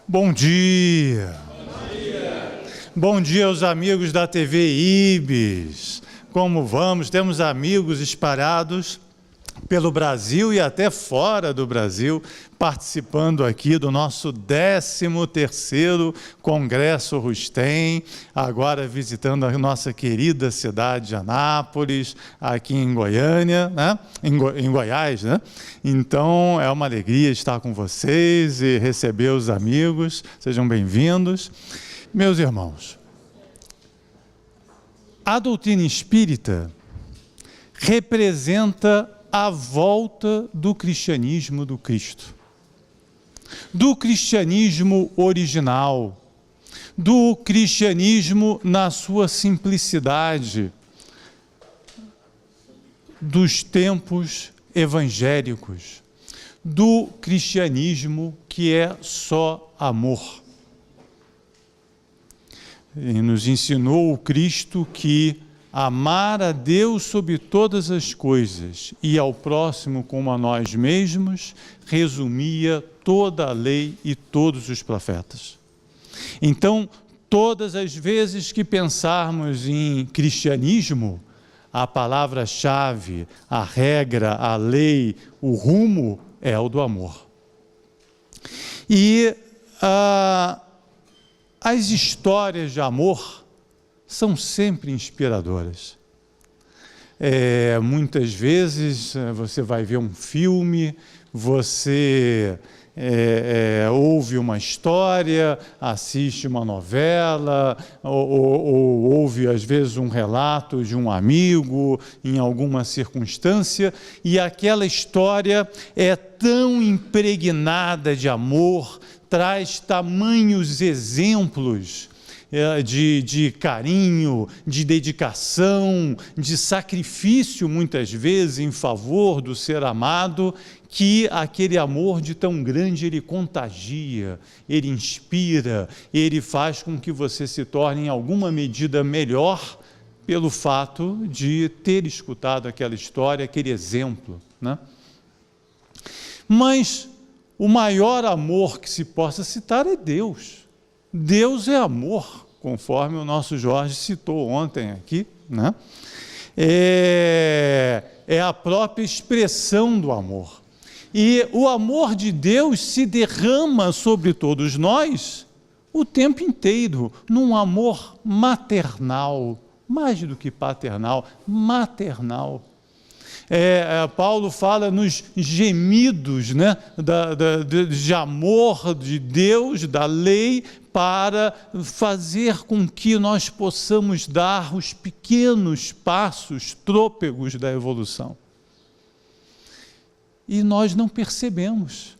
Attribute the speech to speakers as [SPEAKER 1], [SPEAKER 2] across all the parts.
[SPEAKER 1] Bom dia! Bom dia aos amigos da TV IBS. Como vamos? Temos amigos espalhados pelo Brasil e até fora do Brasil, participando aqui do nosso 13º Congresso Rustem, agora visitando a nossa querida cidade de Anápolis, aqui em Goiânia, né? em Goiás, né? Então, é uma alegria estar com vocês e receber os amigos. Sejam bem-vindos. Meus irmãos, a doutrina espírita representa a volta do cristianismo do Cristo, do cristianismo original, do cristianismo na sua simplicidade, dos tempos evangélicos, do cristianismo que é só amor. E nos ensinou o Cristo que amar a Deus sobre todas as coisas e ao próximo como a nós mesmos resumia toda a lei e todos os profetas. Então, todas as vezes que pensarmos em cristianismo, a palavra-chave, a regra, a lei, o rumo é o do amor. E as histórias de amor são sempre inspiradoras. Muitas vezes você vai ver um filme, você ouve uma história, assiste uma novela, ou ouve às vezes um relato de um amigo em alguma circunstância, e aquela história é tão impregnada de amor, traz tamanhos exemplos de carinho, de dedicação, de sacrifício, muitas vezes, em favor do ser amado, que aquele amor de tão grande, ele contagia, ele inspira, ele faz com que você se torne, em alguma medida, melhor pelo fato de ter escutado aquela história, aquele exemplo, né? Mas o maior amor que se possa citar é Deus. Deus é amor, conforme o nosso Jorge citou ontem aqui, né? É a própria expressão do amor. E o amor de Deus se derrama sobre todos nós o tempo inteiro, num amor maternal, mais do que paternal, maternal. Paulo fala nos gemidos, né, de amor de Deus, da lei, para fazer com que nós possamos dar os pequenos passos, trôpegos da evolução. E nós não percebemos.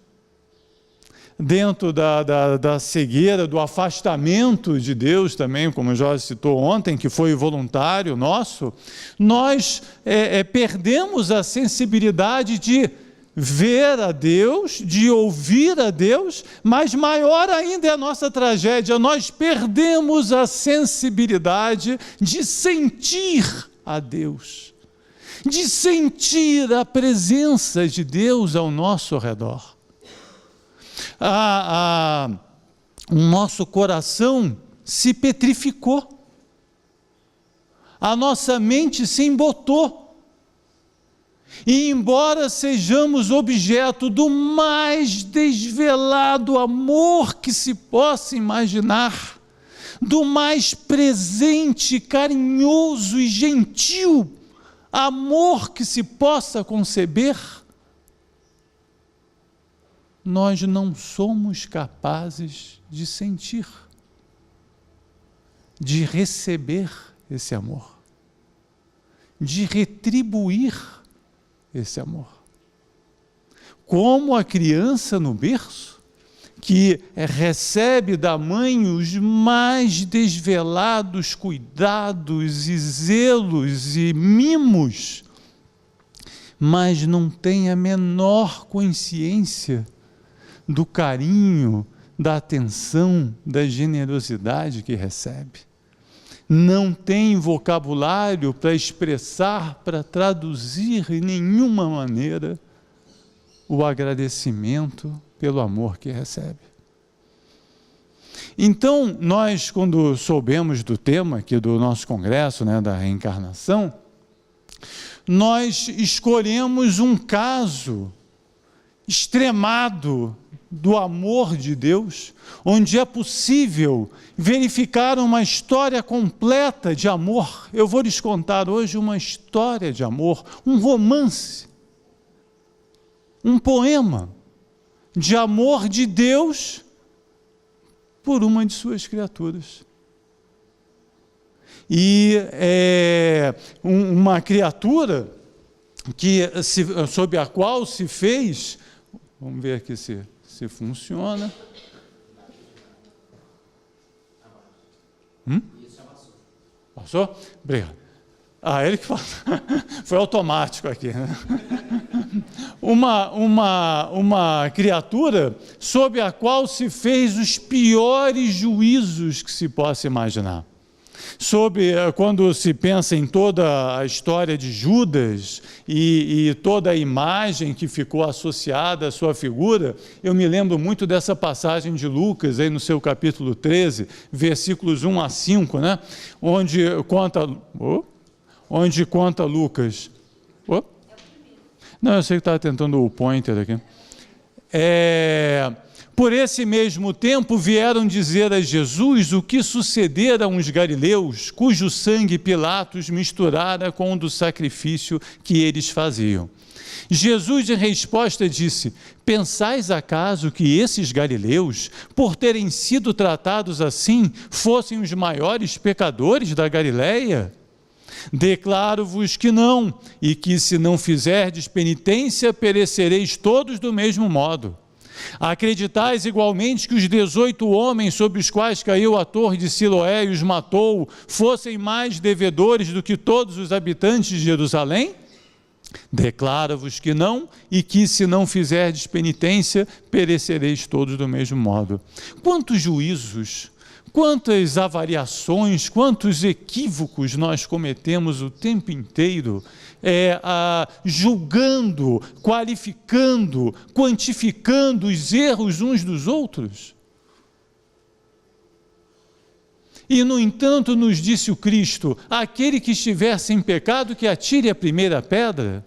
[SPEAKER 1] Dentro da cegueira, do afastamento de Deus também, como o Jorge citou ontem, que foi voluntário nosso, nós perdemos a sensibilidade de ver a Deus, de ouvir a Deus, mas maior ainda é a nossa tragédia, nós perdemos a sensibilidade de sentir a Deus, de sentir a presença de Deus ao nosso redor. O nosso coração se petrificou, a nossa mente se embotou, e embora sejamos objeto do mais desvelado amor que se possa imaginar, do mais presente, carinhoso e gentil amor que se possa conceber, nós não somos capazes de sentir, de receber esse amor, de retribuir esse amor. Como a criança no berço, que recebe da mãe os mais desvelados cuidados e zelos e mimos, mas não tem a menor consciência do carinho, da atenção, da generosidade que recebe. Não tem vocabulário para expressar, para traduzir em nenhuma maneira o agradecimento pelo amor que recebe. Então, nós, quando soubemos do tema aqui do nosso congresso, né, da reencarnação, nós escolhemos um caso extremado do amor de Deus, onde é possível verificar uma história completa de amor. Eu vou lhes contar hoje uma história de amor, um romance, um poema de amor de Deus por uma de suas criaturas. E uma criatura sob a qual se fez, vamos ver aqui se funciona. Passou? Obrigado. Ele que falou. Foi automático aqui, né? Uma criatura sob a qual se fez os piores juízos que se possa imaginar. Quando se pensa em toda a história de Judas e toda a imagem que ficou associada à sua figura, eu me lembro muito dessa passagem de Lucas, aí no seu capítulo 13, versículos 1 a 5, né? onde conta Lucas. Não, eu sei que estava tentando o pointer aqui. Por esse mesmo tempo vieram dizer a Jesus o que sucedera a uns galileus, cujo sangue Pilatos misturara com o do sacrifício que eles faziam. Jesus, em resposta, disse: pensais acaso que esses galileus, por terem sido tratados assim, fossem os maiores pecadores da Galileia? Declaro-vos que não, e que se não fizerdes penitência, perecereis todos do mesmo modo. Acreditais igualmente que os 18 homens sobre os quais caiu a torre de Siloé e os matou, fossem mais devedores do que todos os habitantes de Jerusalém? Declaro-vos que não, e que se não fizerdes penitência, perecereis todos do mesmo modo. Quantos juízos, quantas avariações, quantos equívocos nós cometemos o tempo inteiro, julgando, qualificando, quantificando os erros uns dos outros. E, no entanto, nos disse o Cristo: aquele que estiver sem pecado, que atire a primeira pedra.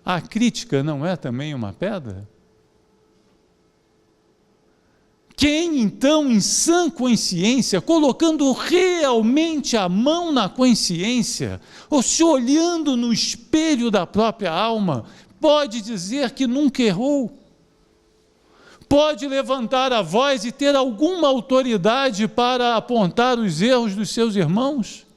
[SPEAKER 1] A crítica não é também uma pedra? Quem, então, em sã consciência, colocando realmente a mão na consciência, ou se olhando no espelho da própria alma, pode dizer que nunca errou? Pode levantar a voz e ter alguma autoridade para apontar os erros dos seus irmãos?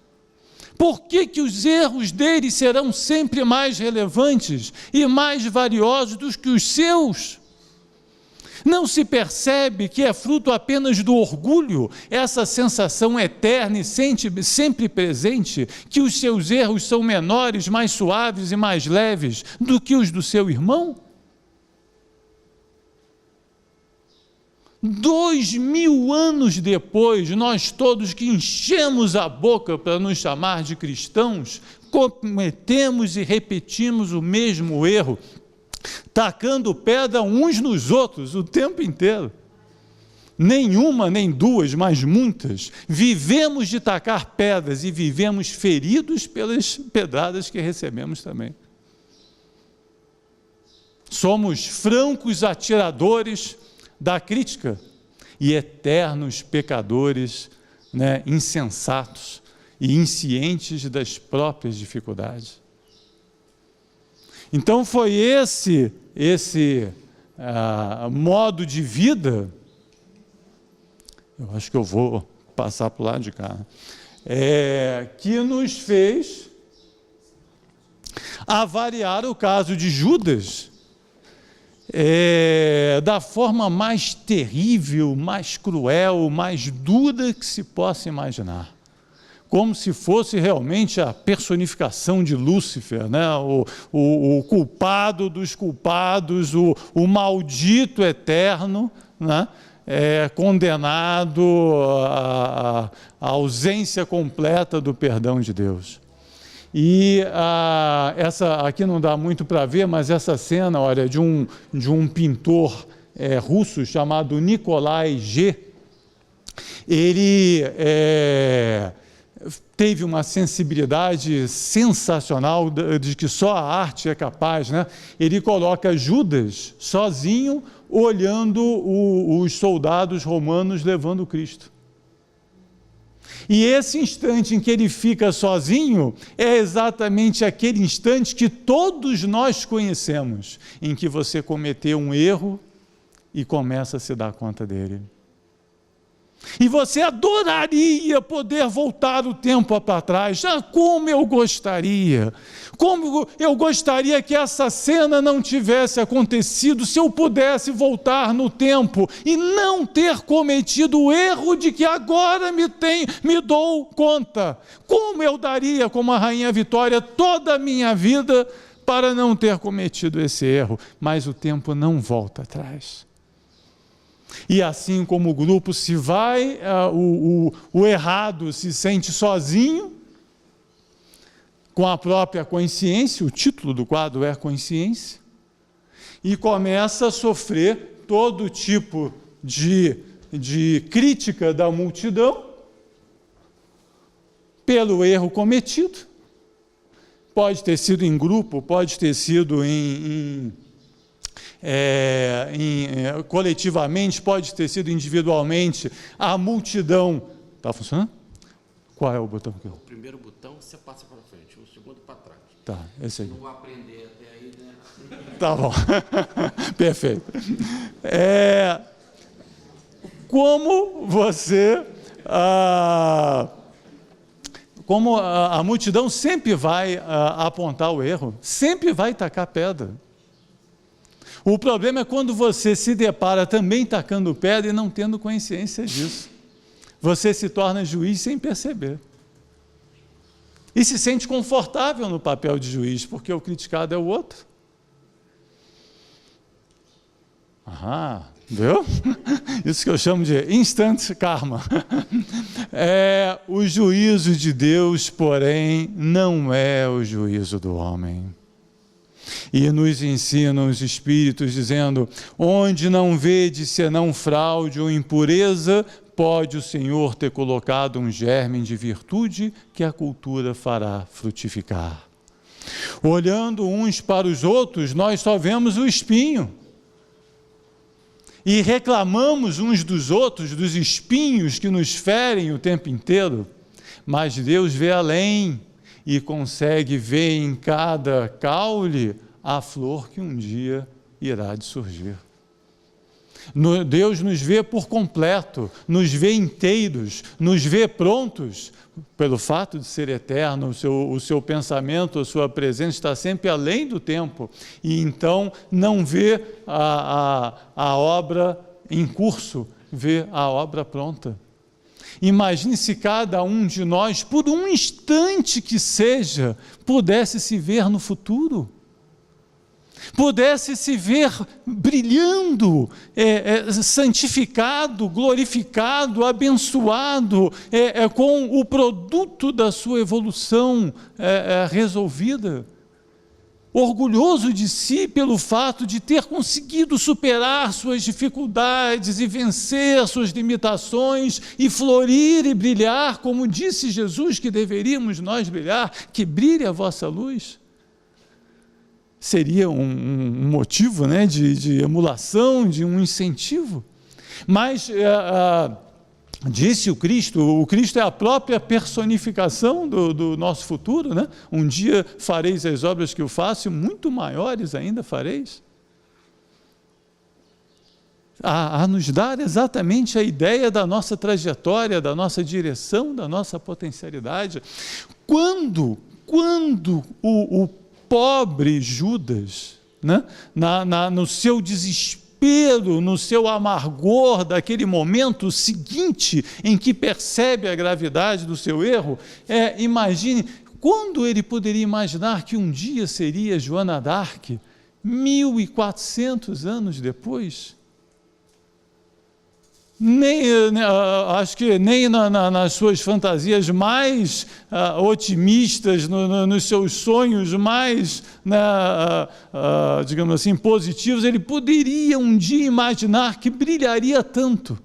[SPEAKER 1] Por que os erros deles serão sempre mais relevantes e mais valiosos do que os seus? Não se percebe que é fruto apenas do orgulho, essa sensação eterna e sempre presente, que os seus erros são menores, mais suaves e mais leves do que os do seu irmão? 2000 anos depois, nós todos que enchemos a boca para nos chamar de cristãos, cometemos e repetimos o mesmo erro, tacando pedra uns nos outros o tempo inteiro. Nenhuma, nem duas, mas muitas. Vivemos de tacar pedras e vivemos feridos pelas pedradas que recebemos também. Somos francos atiradores da crítica e eternos pecadores, insensatos e inscientes das próprias dificuldades. Então foi esse modo de vida, eu acho que eu vou passar para o lado de cá, que nos fez avaliar o caso de Judas da forma mais terrível, mais cruel, mais dura que se possa imaginar. Como se fosse realmente a personificação de Lúcifer, o culpado dos culpados, o maldito eterno, condenado à ausência completa do perdão de Deus. E aqui não dá muito para ver, mas essa cena, olha, de um pintor russo chamado Nikolai G. ele teve uma sensibilidade sensacional de que só a arte é capaz, né? Ele coloca Judas sozinho olhando os soldados romanos levando Cristo. E esse instante em que ele fica sozinho é exatamente aquele instante que todos nós conhecemos, em que você cometeu um erro e começa a se dar conta dele. E você adoraria poder voltar o tempo para trás. Como eu gostaria! Como eu gostaria que essa cena não tivesse acontecido, se eu pudesse voltar no tempo e não ter cometido o erro de que agora me dou conta. Como eu daria, como a Rainha Vitória, toda a minha vida para não ter cometido esse erro. Mas o tempo não volta atrás. E assim como o grupo se vai, o errado se sente sozinho, com a própria consciência, o título do quadro é Consciência, e começa a sofrer todo tipo de crítica da multidão pelo erro cometido. Pode ter sido em grupo, pode ter sido coletivamente, pode ter sido individualmente. A multidão... Está funcionando? Qual é o botão aqui?
[SPEAKER 2] O primeiro botão você passa para frente, o segundo para trás.
[SPEAKER 1] Tá, esse aí.
[SPEAKER 2] Não vou aprender até aí, né?
[SPEAKER 1] Tá bom. Perfeito. Como você... como a multidão sempre vai apontar o erro, sempre vai tacar pedra. O problema é quando você se depara também tacando pedra e não tendo consciência disso. Você se torna juiz sem perceber. E se sente confortável no papel de juiz, porque o criticado é o outro. Viu? Isso que eu chamo de instant karma. O juízo de Deus, porém, não é o juízo do homem. E nos ensinam os Espíritos dizendo: onde não vede senão fraude ou impureza, pode o Senhor ter colocado um germe de virtude que a cultura fará frutificar. Olhando uns para os outros, nós só vemos o espinho. E reclamamos uns dos outros, dos espinhos que nos ferem o tempo inteiro. Mas Deus vê além e consegue ver em cada caule a flor que um dia irá de surgir. Deus nos vê por completo, nos vê inteiros, nos vê prontos, pelo fato de ser eterno, o seu pensamento, a sua presença está sempre além do tempo, e então não vê a obra em curso, vê a obra pronta. Imagine se cada um de nós, por um instante que seja, pudesse se ver no futuro. Pudesse se ver brilhando, santificado, glorificado, abençoado, com o produto da sua evolução resolvida. Orgulhoso de si pelo fato de ter conseguido superar suas dificuldades e vencer suas limitações e florir e brilhar, como disse Jesus que deveríamos nós brilhar, que brilhe a vossa luz. Seria um motivo, né, de emulação, de um incentivo. Mas disse o Cristo é a própria personificação do nosso futuro, né? Um dia fareis as obras que eu faço, muito maiores ainda fareis. A nos dar exatamente a ideia da nossa trajetória, da nossa direção, da nossa potencialidade. Quando o pobre Judas, né, no seu desespero, no seu amargor daquele momento seguinte em que percebe a gravidade do seu erro, imagine, quando ele poderia imaginar que um dia seria Joana d'Arc, 1400 anos depois? Acho que nem nas suas fantasias mais otimistas, nos seus sonhos mais, digamos assim, positivos, ele poderia um dia imaginar que brilharia tanto.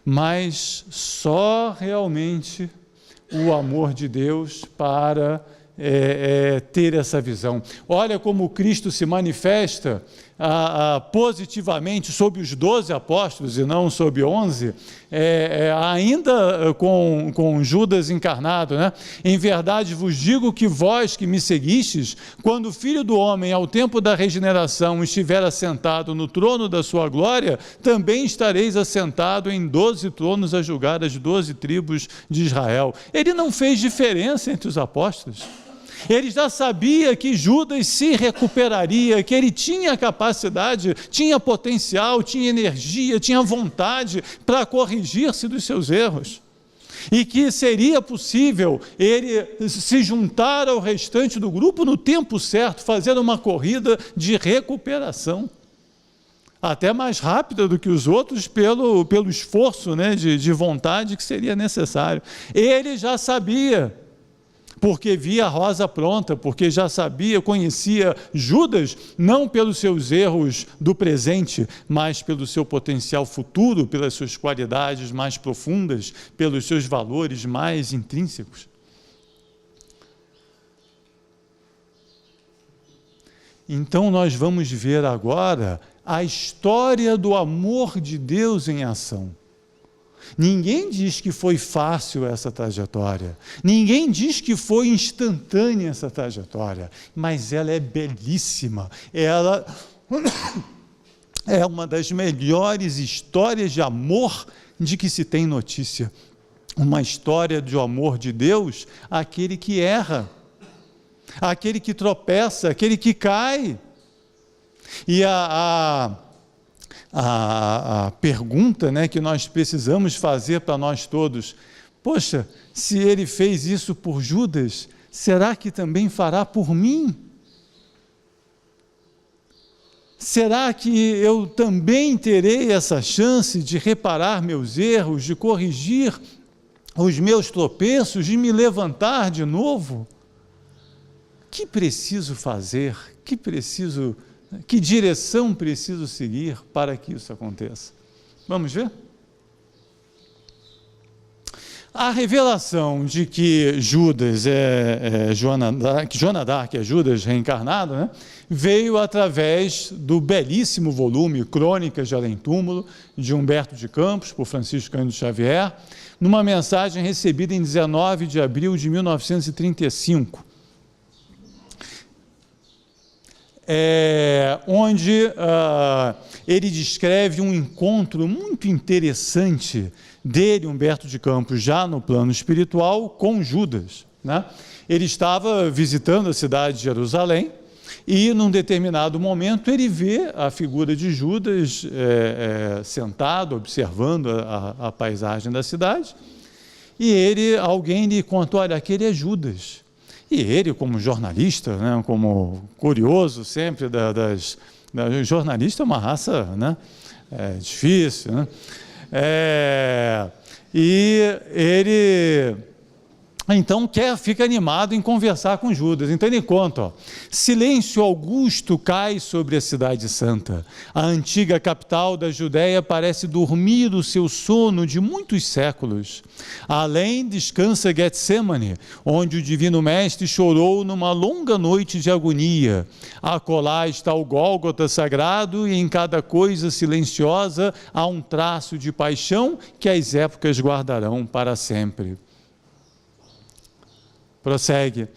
[SPEAKER 1] mas só realmente o amor de Deus para ter essa visão. Olha como Cristo se manifesta positivamente sobre os 12 apóstolos e não sobre 11, ainda com Judas encarnado, né? Em verdade vos digo que vós que me seguistes, quando o Filho do Homem, ao tempo da regeneração, estiver assentado no trono da sua glória, também estareis assentado em 12 tronos a julgar as 12 tribos de Israel. Ele não fez diferença entre os apóstolos. Ele já sabia que Judas se recuperaria, que ele tinha capacidade, tinha potencial, tinha energia, tinha vontade para corrigir-se dos seus erros. E que seria possível ele se juntar ao restante do grupo no tempo certo, fazer uma corrida de recuperação. Até mais rápida do que os outros, pelo esforço, né, de vontade que seria necessário. Ele já sabia, porque via a rosa pronta, porque já sabia, conhecia Judas, não pelos seus erros do presente, mas pelo seu potencial futuro, pelas suas qualidades mais profundas, pelos seus valores mais intrínsecos. Então nós vamos ver agora a história do amor de Deus em ação. Ninguém diz que foi fácil essa trajetória, ninguém diz que foi instantânea essa trajetória, mas ela é belíssima, ela é uma das melhores histórias de amor de que se tem notícia. Uma história de amor de Deus àquele que erra, àquele que tropeça, aquele que cai. E a pergunta, né, que nós precisamos fazer para nós todos: poxa, se ele fez isso por Judas, será que também fará por mim? Será que eu também terei essa chance de reparar meus erros, de corrigir os meus tropeços, de me levantar de novo? Que preciso fazer? Que direção preciso seguir para que isso aconteça? Vamos ver? A revelação de que Judas que Joana d'Arc é Judas reencarnado, né, veio através do belíssimo volume Crônicas de Além-Túmulo, de Humberto de Campos, por Francisco Cândido Xavier, numa mensagem recebida em 19 de abril de 1935. Onde ele descreve um encontro muito interessante dele, Humberto de Campos, já no plano espiritual, com Judas, né? Ele estava visitando a cidade de Jerusalém e, num determinado momento, ele vê a figura de Judas sentado, observando a paisagem da cidade, e alguém lhe contou: olha, aquele é Judas. E ele, como jornalista, né, como curioso sempre jornalista é uma raça, né, difícil, né? E ele então fica animado em conversar com Judas. Então ele conta: silêncio augusto cai sobre a cidade santa. A antiga capital da Judéia parece dormir o seu sono de muitos séculos. Além descansa Getsêmani, onde o Divino Mestre chorou numa longa noite de agonia. Acolá está o Gólgota sagrado, e em cada coisa silenciosa há um traço de paixão que as épocas guardarão para sempre. Prossegue.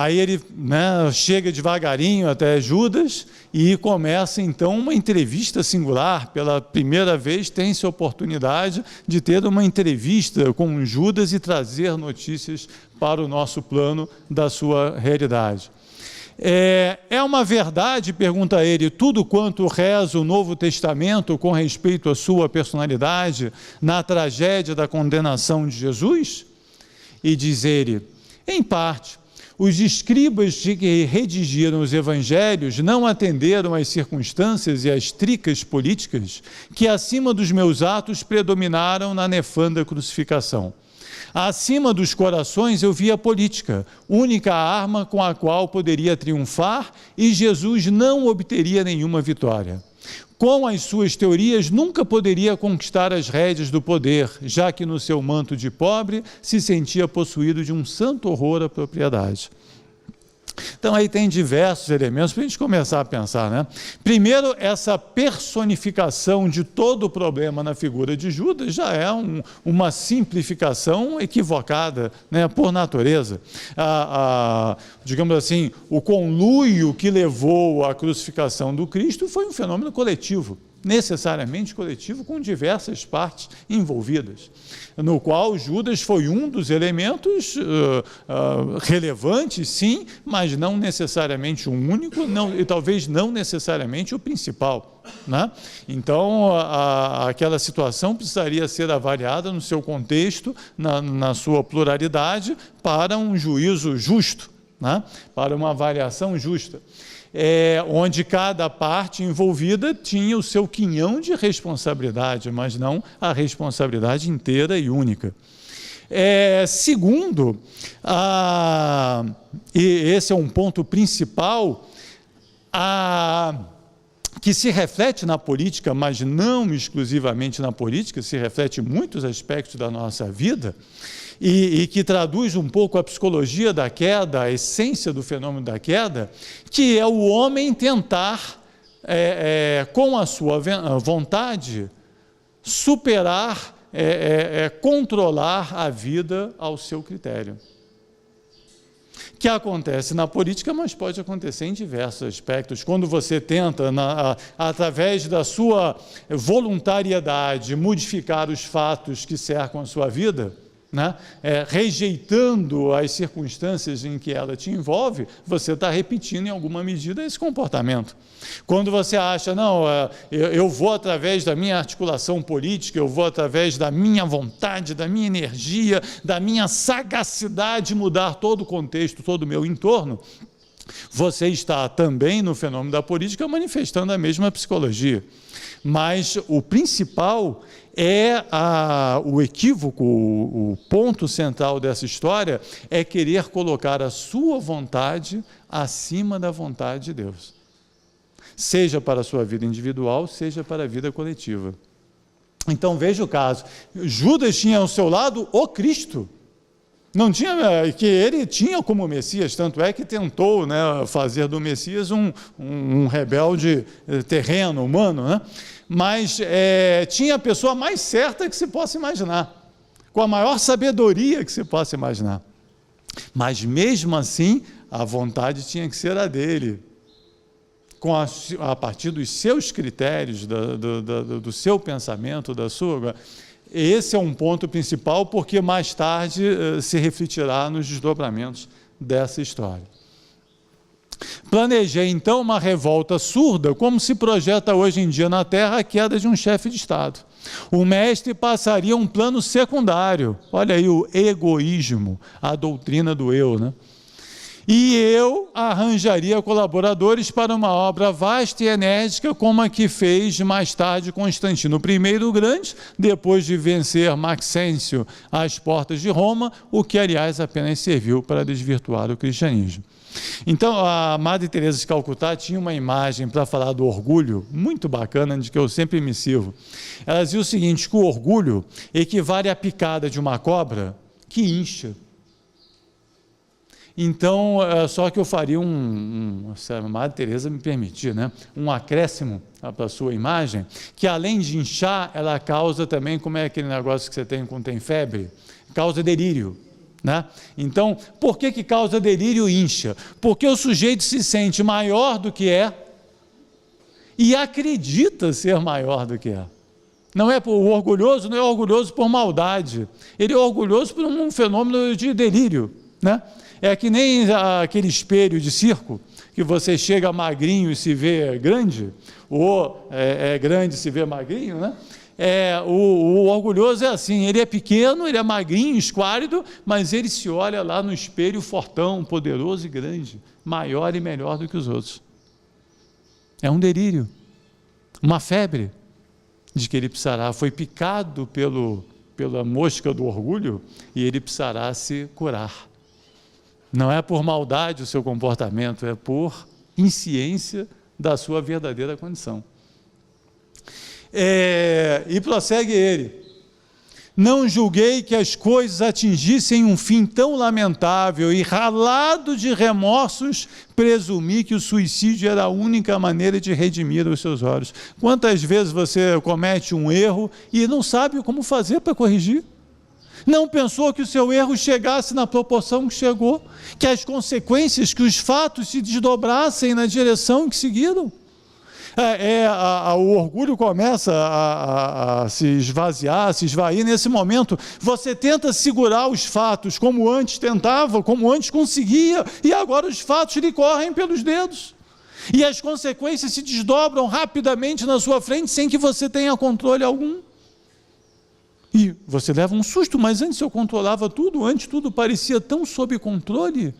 [SPEAKER 1] Aí ele, né, chega devagarinho até Judas e começa então uma entrevista singular. Pela primeira vez tem-se a oportunidade de ter uma entrevista com Judas e trazer notícias para o nosso plano da sua realidade. É uma verdade, pergunta ele, tudo quanto reza o Novo Testamento com respeito à sua personalidade na tragédia da condenação de Jesus? E diz ele: em parte, os escribas que redigiram os evangelhos não atenderam às circunstâncias e às tricas políticas que, acima dos meus atos, predominaram na nefanda crucificação. Acima dos corações eu vi a política, única arma com a qual poderia triunfar, e Jesus não obteria nenhuma vitória. Com as suas teorias, nunca poderia conquistar as rédeas do poder, já que no seu manto de pobre se sentia possuído de um santo horror à propriedade. Então, aí tem diversos elementos para a gente começar a pensar, né? Primeiro, essa personificação de todo o problema na figura de Judas já é uma simplificação equivocada, né, por natureza. Digamos assim, o conluio que levou à crucificação do Cristo foi um fenômeno coletivo, necessariamente coletivo, com diversas partes envolvidas, no qual Judas foi um dos elementos relevantes, sim, mas não necessariamente o único, e talvez não necessariamente o principal, né? Então, aquela situação precisaria ser avaliada no seu contexto, na sua pluralidade, para um juízo justo, né? Para uma avaliação justa. Onde cada parte envolvida tinha o seu quinhão de responsabilidade, mas não a responsabilidade inteira e única. Segundo, e esse é um ponto principal, que se reflete na política, mas não exclusivamente na política, se reflete em muitos aspectos da nossa vida, e que traduz um pouco a psicologia da queda, a essência do fenômeno da queda, que é o homem tentar, com a sua vontade, superar, controlar a vida ao seu critério. Que acontece na política, mas pode acontecer em diversos aspectos. Quando você tenta, através da sua voluntariedade, modificar os fatos que cercam a sua vida, né? Rejeitando as circunstâncias em que ela te envolve, você está repetindo em alguma medida esse comportamento. Quando você acha, não, eu vou através da minha articulação política, eu vou através da minha vontade, da minha energia, da minha sagacidade mudar todo o contexto, todo o meu entorno, você está também no fenômeno da política manifestando a mesma psicologia. Mas o principal o equívoco, o ponto central dessa história é querer colocar a sua vontade acima da vontade de Deus. Seja para a sua vida individual, seja para a vida coletiva. Então veja o caso, Judas tinha ao seu lado o Cristo, não tinha, que ele tinha como Messias, tanto é que tentou, né, fazer do Messias um rebelde terreno, humano, né? Mas tinha a pessoa mais certa que se possa imaginar, com a maior sabedoria que se possa imaginar. Mas mesmo assim, a vontade tinha que ser a dele, a partir dos seus critérios, do seu pensamento, da sua... Esse é um ponto principal, porque mais tarde se refletirá nos desdobramentos dessa história. Planejei, então, uma revolta surda, como se projeta hoje em dia na Terra a queda de um chefe de Estado. O mestre passaria um plano secundário, olha aí o egoísmo, a doutrina do eu, né? E eu arranjaria colaboradores para uma obra vasta e enérgica, como a que fez mais tarde Constantino I o Grande, depois de vencer Maxêncio às portas de Roma, o que, aliás, apenas serviu para desvirtuar o cristianismo. Então, a Madre Teresa de Calcutá tinha uma imagem para falar do orgulho, muito bacana, de que eu sempre me sirvo. Ela dizia o seguinte, que o orgulho equivale à picada de uma cobra que incha. Então, só que eu faria se a Madre Teresa me permitir, né, um acréscimo para a sua imagem, que além de inchar, ela causa também, como é aquele negócio que você tem quando tem febre? Causa delírio, né? Então, por que causa delírio e incha? Porque o sujeito se sente maior do que é e acredita ser maior do que é. O orgulhoso não é orgulhoso por maldade, ele é orgulhoso por um fenômeno de delírio, né? É que nem aquele espelho de circo, que você chega magrinho e se vê grande, ou é grande e se vê magrinho, né? O orgulhoso é assim, ele é pequeno, ele é magrinho, esquálido, mas ele se olha lá no espelho fortão, poderoso e grande, maior e melhor do que os outros. É um delírio, uma febre de que ele foi picado pela mosca do orgulho e ele precisará se curar. Não é por maldade o seu comportamento, é por insciência da sua verdadeira condição. E prossegue ele: não julguei que as coisas atingissem um fim tão lamentável e, ralado de remorsos, presumi que o suicídio era a única maneira de redimir os seus olhos. Quantas vezes você comete um erro e não sabe como fazer para corrigir? Não pensou que o seu erro chegasse na proporção que chegou, que as consequências, que os fatos se desdobrassem na direção que seguiram? O orgulho começa a se esvaziar, a se esvair nesse momento. Você tenta segurar os fatos como antes tentava, como antes conseguia, e agora os fatos lhe correm pelos dedos. E as consequências se desdobram rapidamente na sua frente sem que você tenha controle algum. E você leva um susto, mas antes eu controlava tudo, antes tudo parecia tão sob controle.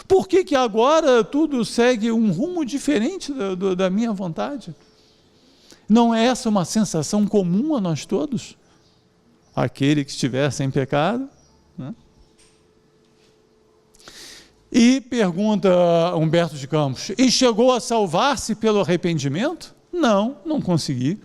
[SPEAKER 1] Por que agora tudo segue um rumo diferente da minha vontade? Não é essa uma sensação comum a nós todos? Aquele que estiver sem pecado, né? E pergunta Humberto de Campos: e chegou a salvar-se pelo arrependimento? Não, não consegui.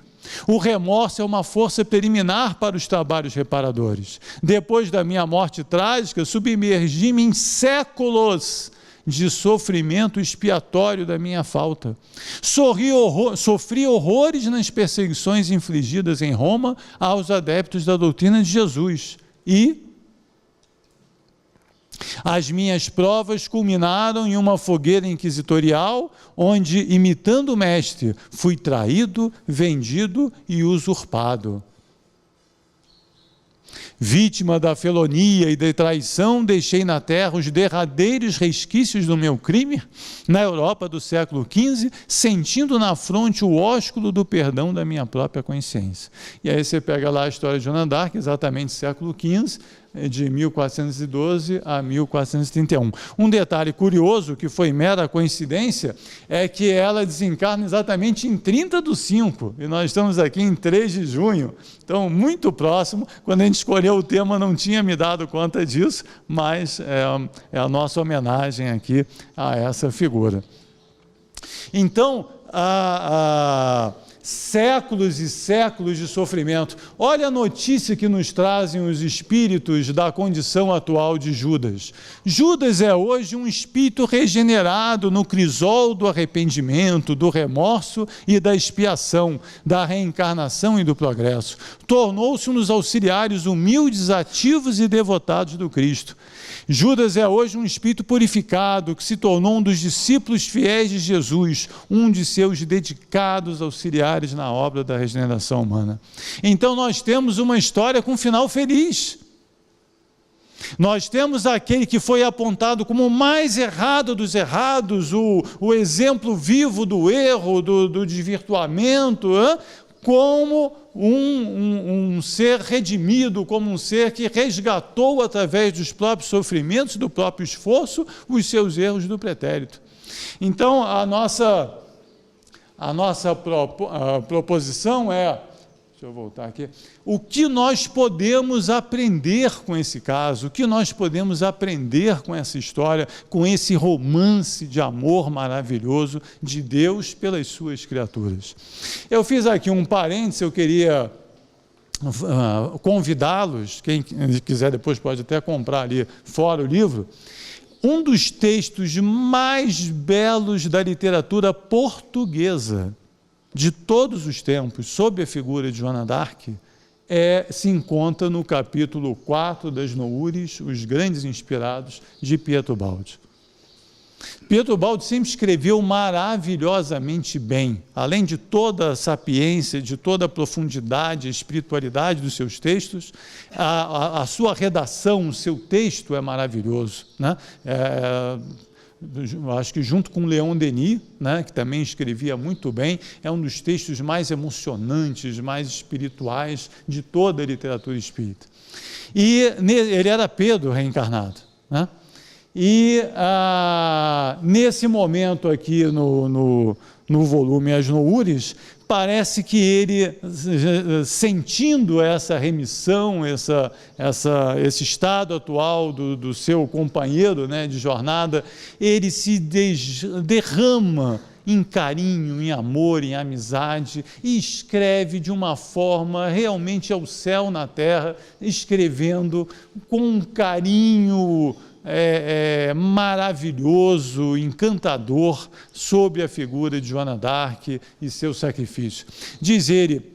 [SPEAKER 1] O remorso é uma força preliminar para os trabalhos reparadores. Depois da minha morte trágica, submergi-me em séculos de sofrimento expiatório da minha falta. Sofri horrores nas perseguições infligidas em Roma aos adeptos da doutrina de Jesus. E as minhas provas culminaram em uma fogueira inquisitorial, onde, imitando o mestre, fui traído, vendido e usurpado. Vítima da felonia e da traição, deixei na terra os derradeiros resquícios do meu crime, na Europa do século XV, sentindo na fronte o ósculo do perdão da minha própria consciência. E aí você pega lá a história de Joana d'Arc, exatamente século XV, de 1412 a 1431. Um detalhe curioso, que foi mera coincidência, é que ela desencarna exatamente em 30/5, e nós estamos aqui em 3 de junho, então muito próximo. Quando a gente escolheu o tema, não tinha me dado conta disso, mas é a nossa homenagem aqui a essa figura. Então, séculos e séculos de sofrimento. Olha a notícia que nos trazem os espíritos da condição atual de Judas. Judas é hoje um espírito regenerado no crisol do arrependimento, do remorso e da expiação, da reencarnação e do progresso. Tornou-se um dos auxiliares humildes, ativos e devotados do Cristo. Judas é hoje um espírito purificado, que se tornou um dos discípulos fiéis de Jesus, um de seus dedicados auxiliares na obra da regeneração humana. Então nós temos uma história com um final feliz. Nós temos aquele que foi apontado como o mais errado dos errados, o exemplo vivo do erro, do desvirtuamento, como um ser redimido, como um ser que resgatou através dos próprios sofrimentos, do próprio esforço, os seus erros do pretérito. Então, a nossa proposição é, deixa eu voltar aqui, o que nós podemos aprender com esse caso, o que nós podemos aprender com essa história, com esse romance de amor maravilhoso de Deus pelas suas criaturas. Eu fiz aqui um parênteses, eu queria convidá-los, quem quiser depois pode até comprar ali fora o livro, um dos textos mais belos da literatura portuguesa de todos os tempos, sob a figura de Joana d'Arc, se encontra no capítulo 4 das Noures, Os Grandes Inspirados, de Pietro Baldi. Pietro Baldi sempre escreveu maravilhosamente bem, além de toda a sapiência, de toda a profundidade, a espiritualidade dos seus textos, a sua redação, o seu texto é maravilhoso, né? Acho que junto com Leon Denis, né, que também escrevia muito bem, é um dos textos mais emocionantes, mais espirituais de toda a literatura espírita. E ele era Pedro reencarnado, né? E nesse momento aqui no volume As Noures, parece que ele, sentindo essa remissão, esse estado atual do seu companheiro, né, de jornada, ele se derrama em carinho, em amor, em amizade, e escreve de uma forma realmente ao céu na terra, escrevendo com um carinho maravilhoso, encantador, sobre a figura de Joana d'Arc e seu sacrifício. Diz ele,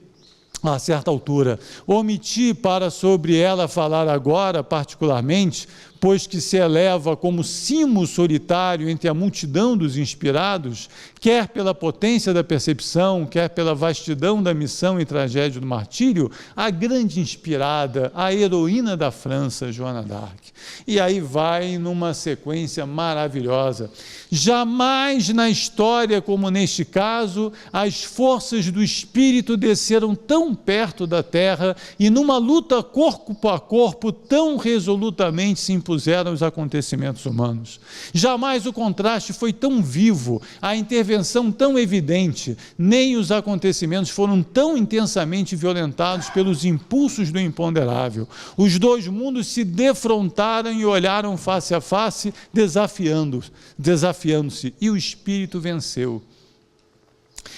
[SPEAKER 1] a certa altura: omiti para sobre ela falar agora particularmente, pois que se eleva como cimo solitário entre a multidão dos inspirados, quer pela potência da percepção, quer pela vastidão da missão e tragédia do martírio, a grande inspirada, a heroína da França, Joana d'Arc. E aí vai numa sequência maravilhosa. Jamais na história, como neste caso, as forças do espírito desceram tão perto da terra e numa luta corpo a corpo tão resolutamente se impuseram os acontecimentos humanos. Jamais o contraste foi tão vivo, a intervenção tão evidente, nem os acontecimentos foram tão intensamente violentados pelos impulsos do imponderável. Os dois mundos se defrontaram e olharam face a face, desafiando-se, e o Espírito venceu.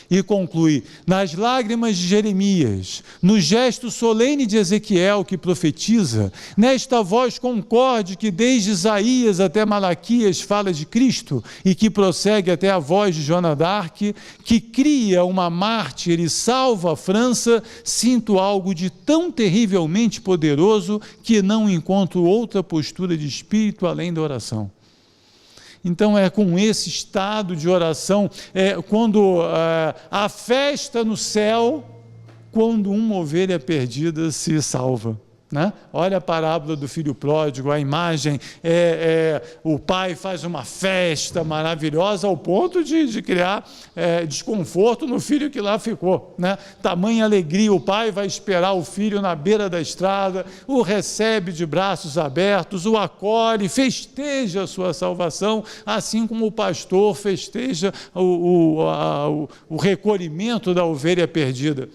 [SPEAKER 1] E conclui: nas lágrimas de Jeremias, no gesto solene de Ezequiel que profetiza, nesta voz concorde que desde Isaías até Malaquias fala de Cristo e que prossegue até a voz de Joana d'Arc, que cria uma mártir e salva a França, sinto algo de tão terrivelmente poderoso que não encontro outra postura de espírito além da oração. Então é com esse estado de oração, quando a festa no céu, quando uma ovelha perdida se salva. Né? Olha a parábola do filho pródigo, a imagem, o pai faz uma festa maravilhosa ao ponto de criar desconforto no filho que lá ficou. Né? Tamanha alegria, o pai vai esperar o filho na beira da estrada, o recebe de braços abertos, o acolhe, festeja a sua salvação, assim como o pastor festeja o recolhimento da ovelha perdida.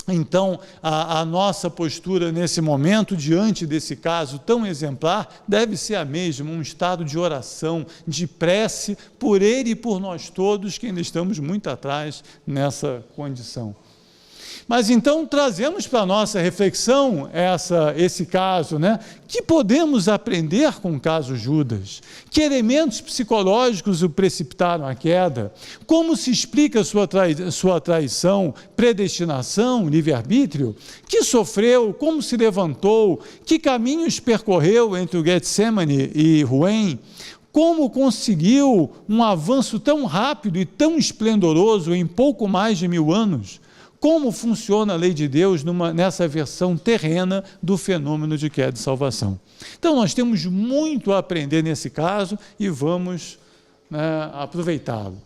[SPEAKER 1] Então, a nossa postura nesse momento, diante desse caso tão exemplar, deve ser a mesma, um estado de oração, de prece por ele e por nós todos, que ainda estamos muito atrás nessa condição. Mas então trazemos para a nossa reflexão esse caso, né? Que podemos aprender com o caso Judas? Que elementos psicológicos o precipitaram à queda? Como se explica sua traição, predestinação, livre-arbítrio? Que sofreu? Como se levantou? Que caminhos percorreu entre o Getsemane e Ruém? Como conseguiu um avanço tão rápido e tão esplendoroso em pouco mais de 1000 anos? Como funciona a lei de Deus nessa versão terrena do fenômeno de queda e salvação? Então, nós temos muito a aprender nesse caso e vamos aproveitá-lo.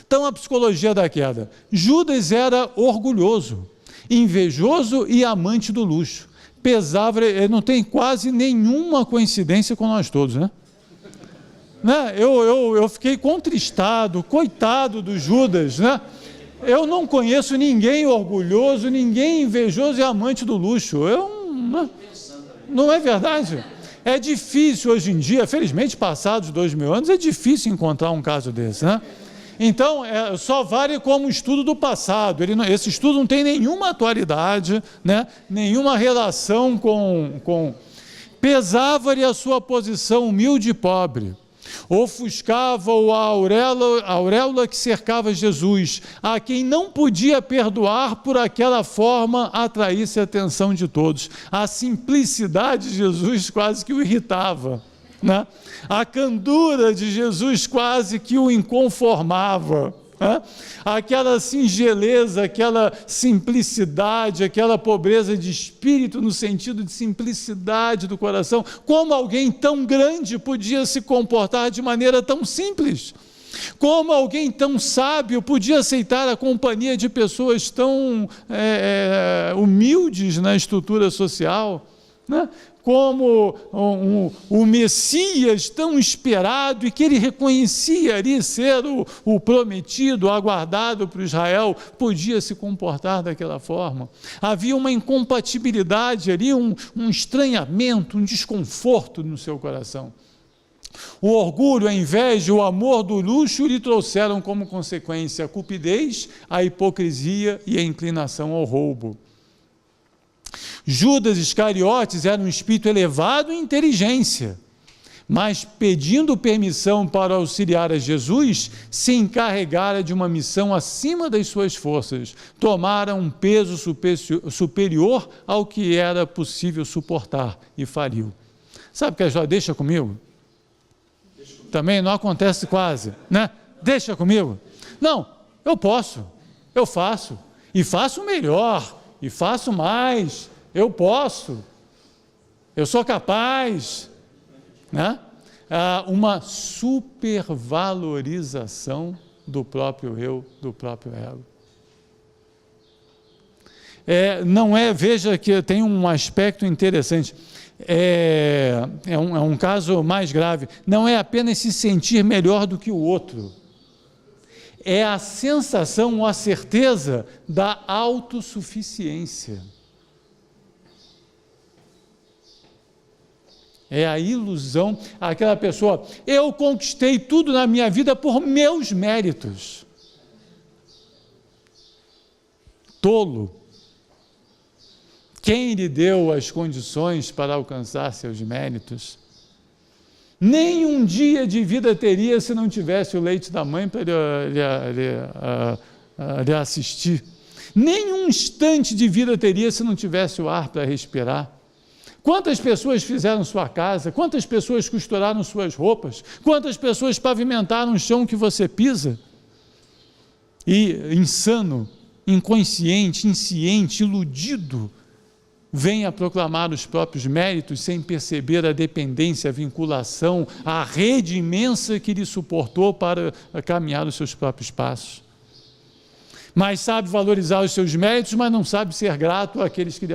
[SPEAKER 1] Então, a psicologia da queda. Judas era orgulhoso, invejoso e amante do luxo. Pesava, não tem quase nenhuma coincidência com nós todos, né? Eu fiquei contristado, coitado do Judas, né? Eu não conheço ninguém orgulhoso, ninguém invejoso e amante do luxo. Não é verdade? É difícil hoje em dia, felizmente passados 2000 anos, é difícil encontrar um caso desse, né? Então, só vale como estudo do passado. Esse estudo não tem nenhuma atualidade, né? Nenhuma relação com... Pesava-lhe a sua posição humilde e pobre. Ofuscava-o a auréola que cercava Jesus, a quem não podia perdoar por aquela forma atraísse a atenção de todos. A simplicidade de Jesus quase que o irritava, né? A candura de Jesus quase que o inconformava. Aquela singeleza, aquela simplicidade, aquela pobreza de espírito no sentido de simplicidade do coração. Como alguém tão grande podia se comportar de maneira tão simples? Como alguém tão sábio podia aceitar a companhia de pessoas tão humildes na estrutura social, né? Como o Messias tão esperado e que ele reconhecia ali ser o prometido, o aguardado por Israel, podia se comportar daquela forma. Havia uma incompatibilidade ali, um estranhamento, um desconforto no seu coração. O orgulho, a inveja, o amor do luxo lhe trouxeram como consequência a cupidez, a hipocrisia e a inclinação ao roubo. Judas Iscariotes era um espírito elevado em inteligência, mas pedindo permissão para auxiliar a Jesus, se encarregara de uma missão acima das suas forças, tomara um peso superior ao que era possível suportar e faliu. Sabe o que a história deixa comigo? Também não acontece quase, né? Deixa comigo. Não, eu posso, eu faço, e faço melhor, e faço mais, eu posso, eu sou capaz, né? Uma supervalorização do próprio eu, do próprio ego. Não é, veja que tem um aspecto interessante, é um caso mais grave, não é apenas se sentir melhor do que o outro, é a sensação ou a certeza da autossuficiência. É a ilusão, aquela pessoa, eu conquistei tudo na minha vida por meus méritos. Tolo. Quem lhe deu as condições para alcançar seus méritos? Nem um dia de vida teria se não tivesse o leite da mãe para lhe assistir. Nem um instante de vida teria se não tivesse o ar para respirar. Quantas pessoas fizeram sua casa? Quantas pessoas costuraram suas roupas? Quantas pessoas pavimentaram o chão que você pisa? E insano, inconsciente, insciente, iludido, vem a proclamar os próprios méritos sem perceber a dependência, a vinculação, a rede imensa que lhe suportou para caminhar os seus próprios passos. Mas sabe valorizar os seus méritos, mas não sabe ser grato àqueles que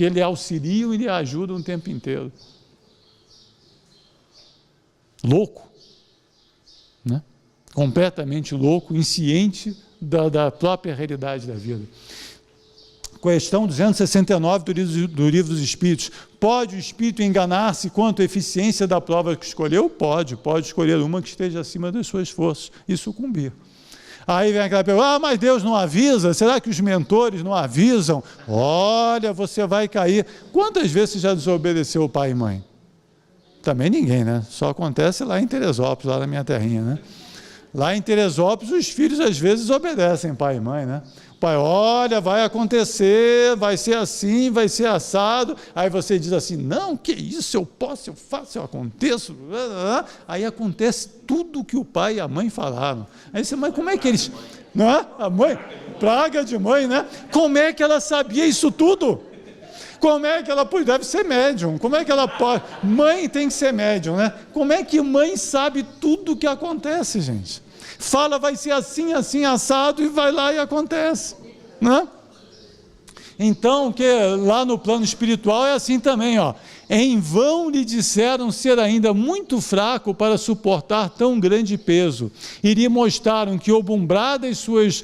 [SPEAKER 1] lhe auxiliam e lhe ajudam o tempo inteiro. Louco, né? Completamente louco, insciente da própria realidade da vida. Questão 269 do livro dos Espíritos. Pode o Espírito enganar-se quanto à eficiência da prova que escolheu? Pode escolher uma que esteja acima das suas forças e sucumbir. Aí vem aquela pergunta, mas Deus não avisa? Será que os mentores não avisam? Olha, você vai cair. Quantas vezes você já desobedeceu o pai e mãe? Também ninguém, né? Só acontece lá em Teresópolis, lá na minha terrinha, né? Lá em Teresópolis, os filhos às vezes obedecem pai e mãe, né? O pai, olha, vai acontecer, vai ser assim, vai ser assado. Aí você diz assim, não, que isso, eu posso, eu faço, eu aconteço. Aí acontece tudo o que o pai e a mãe falaram. Aí você, mas como é que eles... Não é? A mãe, praga de mãe, né? Como é que ela sabia isso tudo? Como é que ela pode? Deve ser médium. Como é que ela pode? Mãe tem que ser médium, né? Como é que mãe sabe tudo o que acontece, gente? Fala, vai ser assim, assim, assado, e vai lá e acontece, né? Então, que lá no plano espiritual é assim também, ó. Em vão lhe disseram ser ainda muito fraco para suportar tão grande peso, e lhe mostraram que obumbradas suas,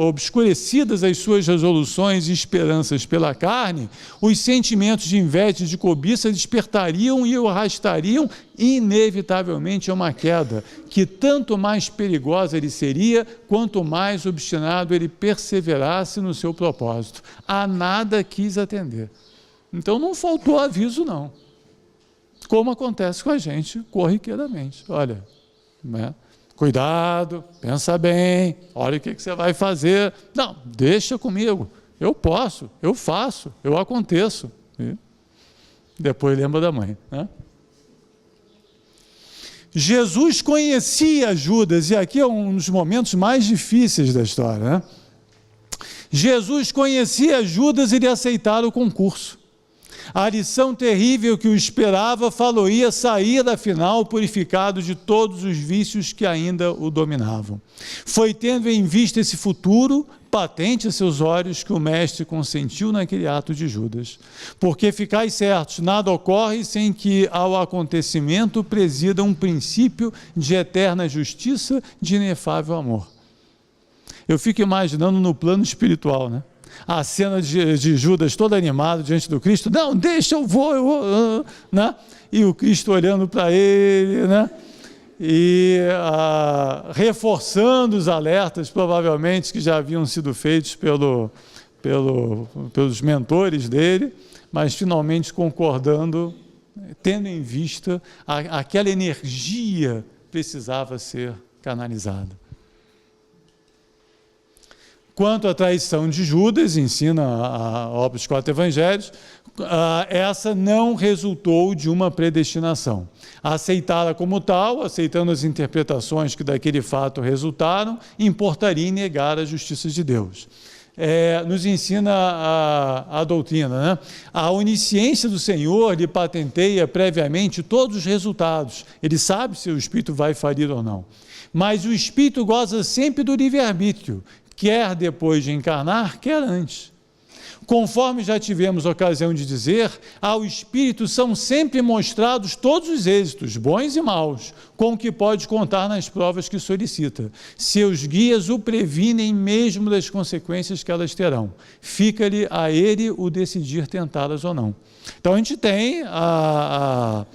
[SPEAKER 1] obscurecidas as suas resoluções e esperanças pela carne, os sentimentos de inveja e de cobiça despertariam e o arrastariam inevitavelmente a uma queda, que tanto mais perigosa ele seria, quanto mais obstinado ele perseverasse no seu propósito. A nada quis atender. Então não faltou aviso, não. Como acontece com a gente corriqueiramente. Olha, né? Cuidado, pensa bem, olha o que você vai fazer. Não, deixa comigo. Eu posso, eu faço, eu aconteço. E depois lembra da mãe, né? Jesus conhecia Judas, e aqui é um dos momentos mais difíceis da história, né? Jesus conhecia Judas e lhe aceitara o concurso. A lição terrível que o esperava faloria sair afinal purificado de todos os vícios que ainda o dominavam. Foi tendo em vista esse futuro patente a seus olhos que o mestre consentiu naquele ato de Judas. Porque ficais certos, nada ocorre sem que ao acontecimento presida um princípio de eterna justiça, de inefável amor. Eu fico imaginando no plano espiritual, né? A cena de Judas todo animado diante do Cristo, não, deixa, eu vou, né? E o Cristo olhando para ele, né? E reforçando os alertas, provavelmente, que já haviam sido feitos pelos mentores dele, mas finalmente concordando, tendo em vista aquela energia precisava ser canalizada. Quanto à traição de Judas, ensina a obra dos 4 evangelhos, essa não resultou de uma predestinação. Aceitá-la como tal, aceitando as interpretações que daquele fato resultaram, importaria em negar a justiça de Deus. Nos ensina a doutrina, né? A onisciência do Senhor lhe patenteia previamente todos os resultados. Ele sabe se o Espírito vai falir ou não. Mas o Espírito goza sempre do livre-arbítrio, quer depois de encarnar, quer antes. Conforme já tivemos ocasião de dizer, ao Espírito são sempre mostrados todos os êxitos, bons e maus, com que pode contar nas provas que solicita. Seus guias o previnem mesmo das consequências que elas terão. Fica-lhe a ele o decidir tentá-las ou não. Então a gente tem a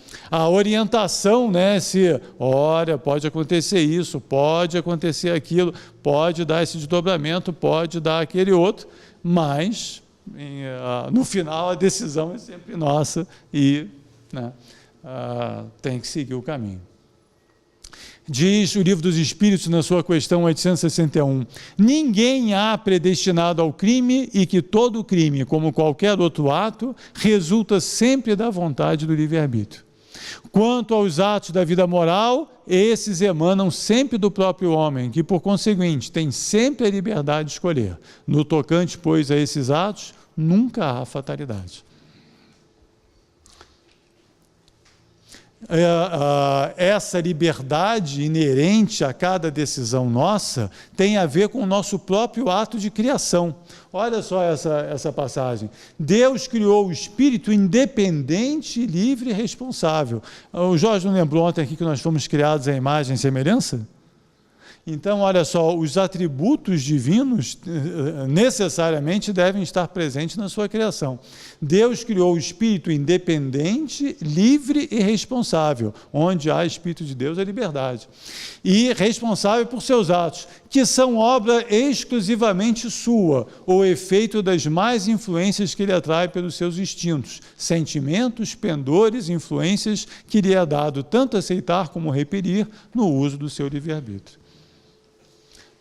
[SPEAKER 1] orientação, né? Se, olha, pode acontecer isso, pode acontecer aquilo, pode dar esse desdobramento, pode dar aquele outro, mas no final a decisão é sempre nossa e, né, tem que seguir o caminho. Diz o Livro dos Espíritos na sua questão 861, ninguém há predestinado ao crime e que todo crime, como qualquer outro ato, resulta sempre da vontade do livre-arbítrio. Quanto aos atos da vida moral, esses emanam sempre do próprio homem, que por conseguinte tem sempre a liberdade de escolher. No tocante, pois, a esses atos, nunca há fatalidade. Essa liberdade inerente a cada decisão nossa tem a ver com o nosso próprio ato de criação. Olha só essa passagem. Deus criou o espírito independente, livre e responsável. O Jorge não lembrou ontem aqui que nós fomos criados à imagem e semelhança? Então, olha só, os atributos divinos necessariamente devem estar presentes na sua criação. Deus criou o espírito independente, livre e responsável. Onde há espírito de Deus, é liberdade. E responsável por seus atos, que são obra exclusivamente sua, ou efeito das mais influências que ele atrai pelos seus instintos, sentimentos, pendores, influências que lhe é dado tanto aceitar como repelir no uso do seu livre-arbítrio.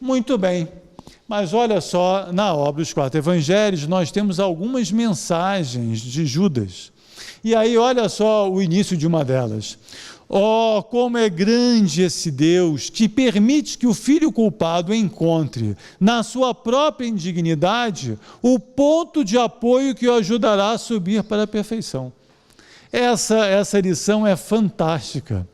[SPEAKER 1] Muito bem, mas olha só, na obra dos 4 evangelhos, nós temos algumas mensagens de Judas. E aí, olha só o início de uma delas. Oh, como é grande esse Deus, que permite que o filho culpado encontre, na sua própria indignidade, o ponto de apoio que o ajudará a subir para a perfeição. Essa lição é fantástica.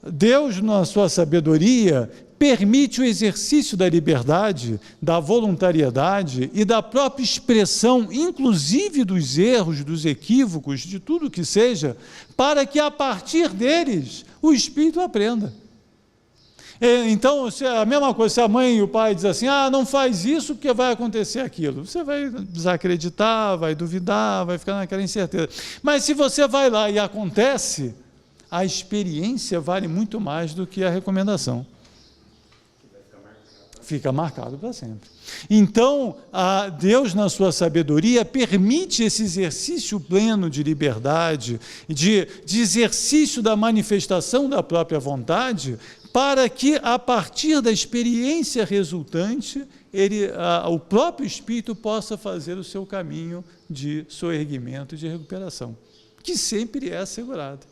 [SPEAKER 1] Deus, na sua sabedoria, permite o exercício da liberdade, da voluntariedade e da própria expressão, inclusive dos erros, dos equívocos, de tudo que seja, para que a partir deles o espírito aprenda. Então, a mesma coisa, se a mãe e o pai dizem assim, não faz isso porque vai acontecer aquilo, você vai desacreditar, vai duvidar, vai ficar naquela incerteza. Mas se você vai lá e acontece, a experiência vale muito mais do que a recomendação. Fica marcado para sempre. Então, Deus, na sua sabedoria, permite esse exercício pleno de liberdade, de exercício da manifestação da própria vontade, para que, a partir da experiência resultante, o próprio espírito possa fazer o seu caminho de soerguimento e de recuperação, que sempre é assegurado.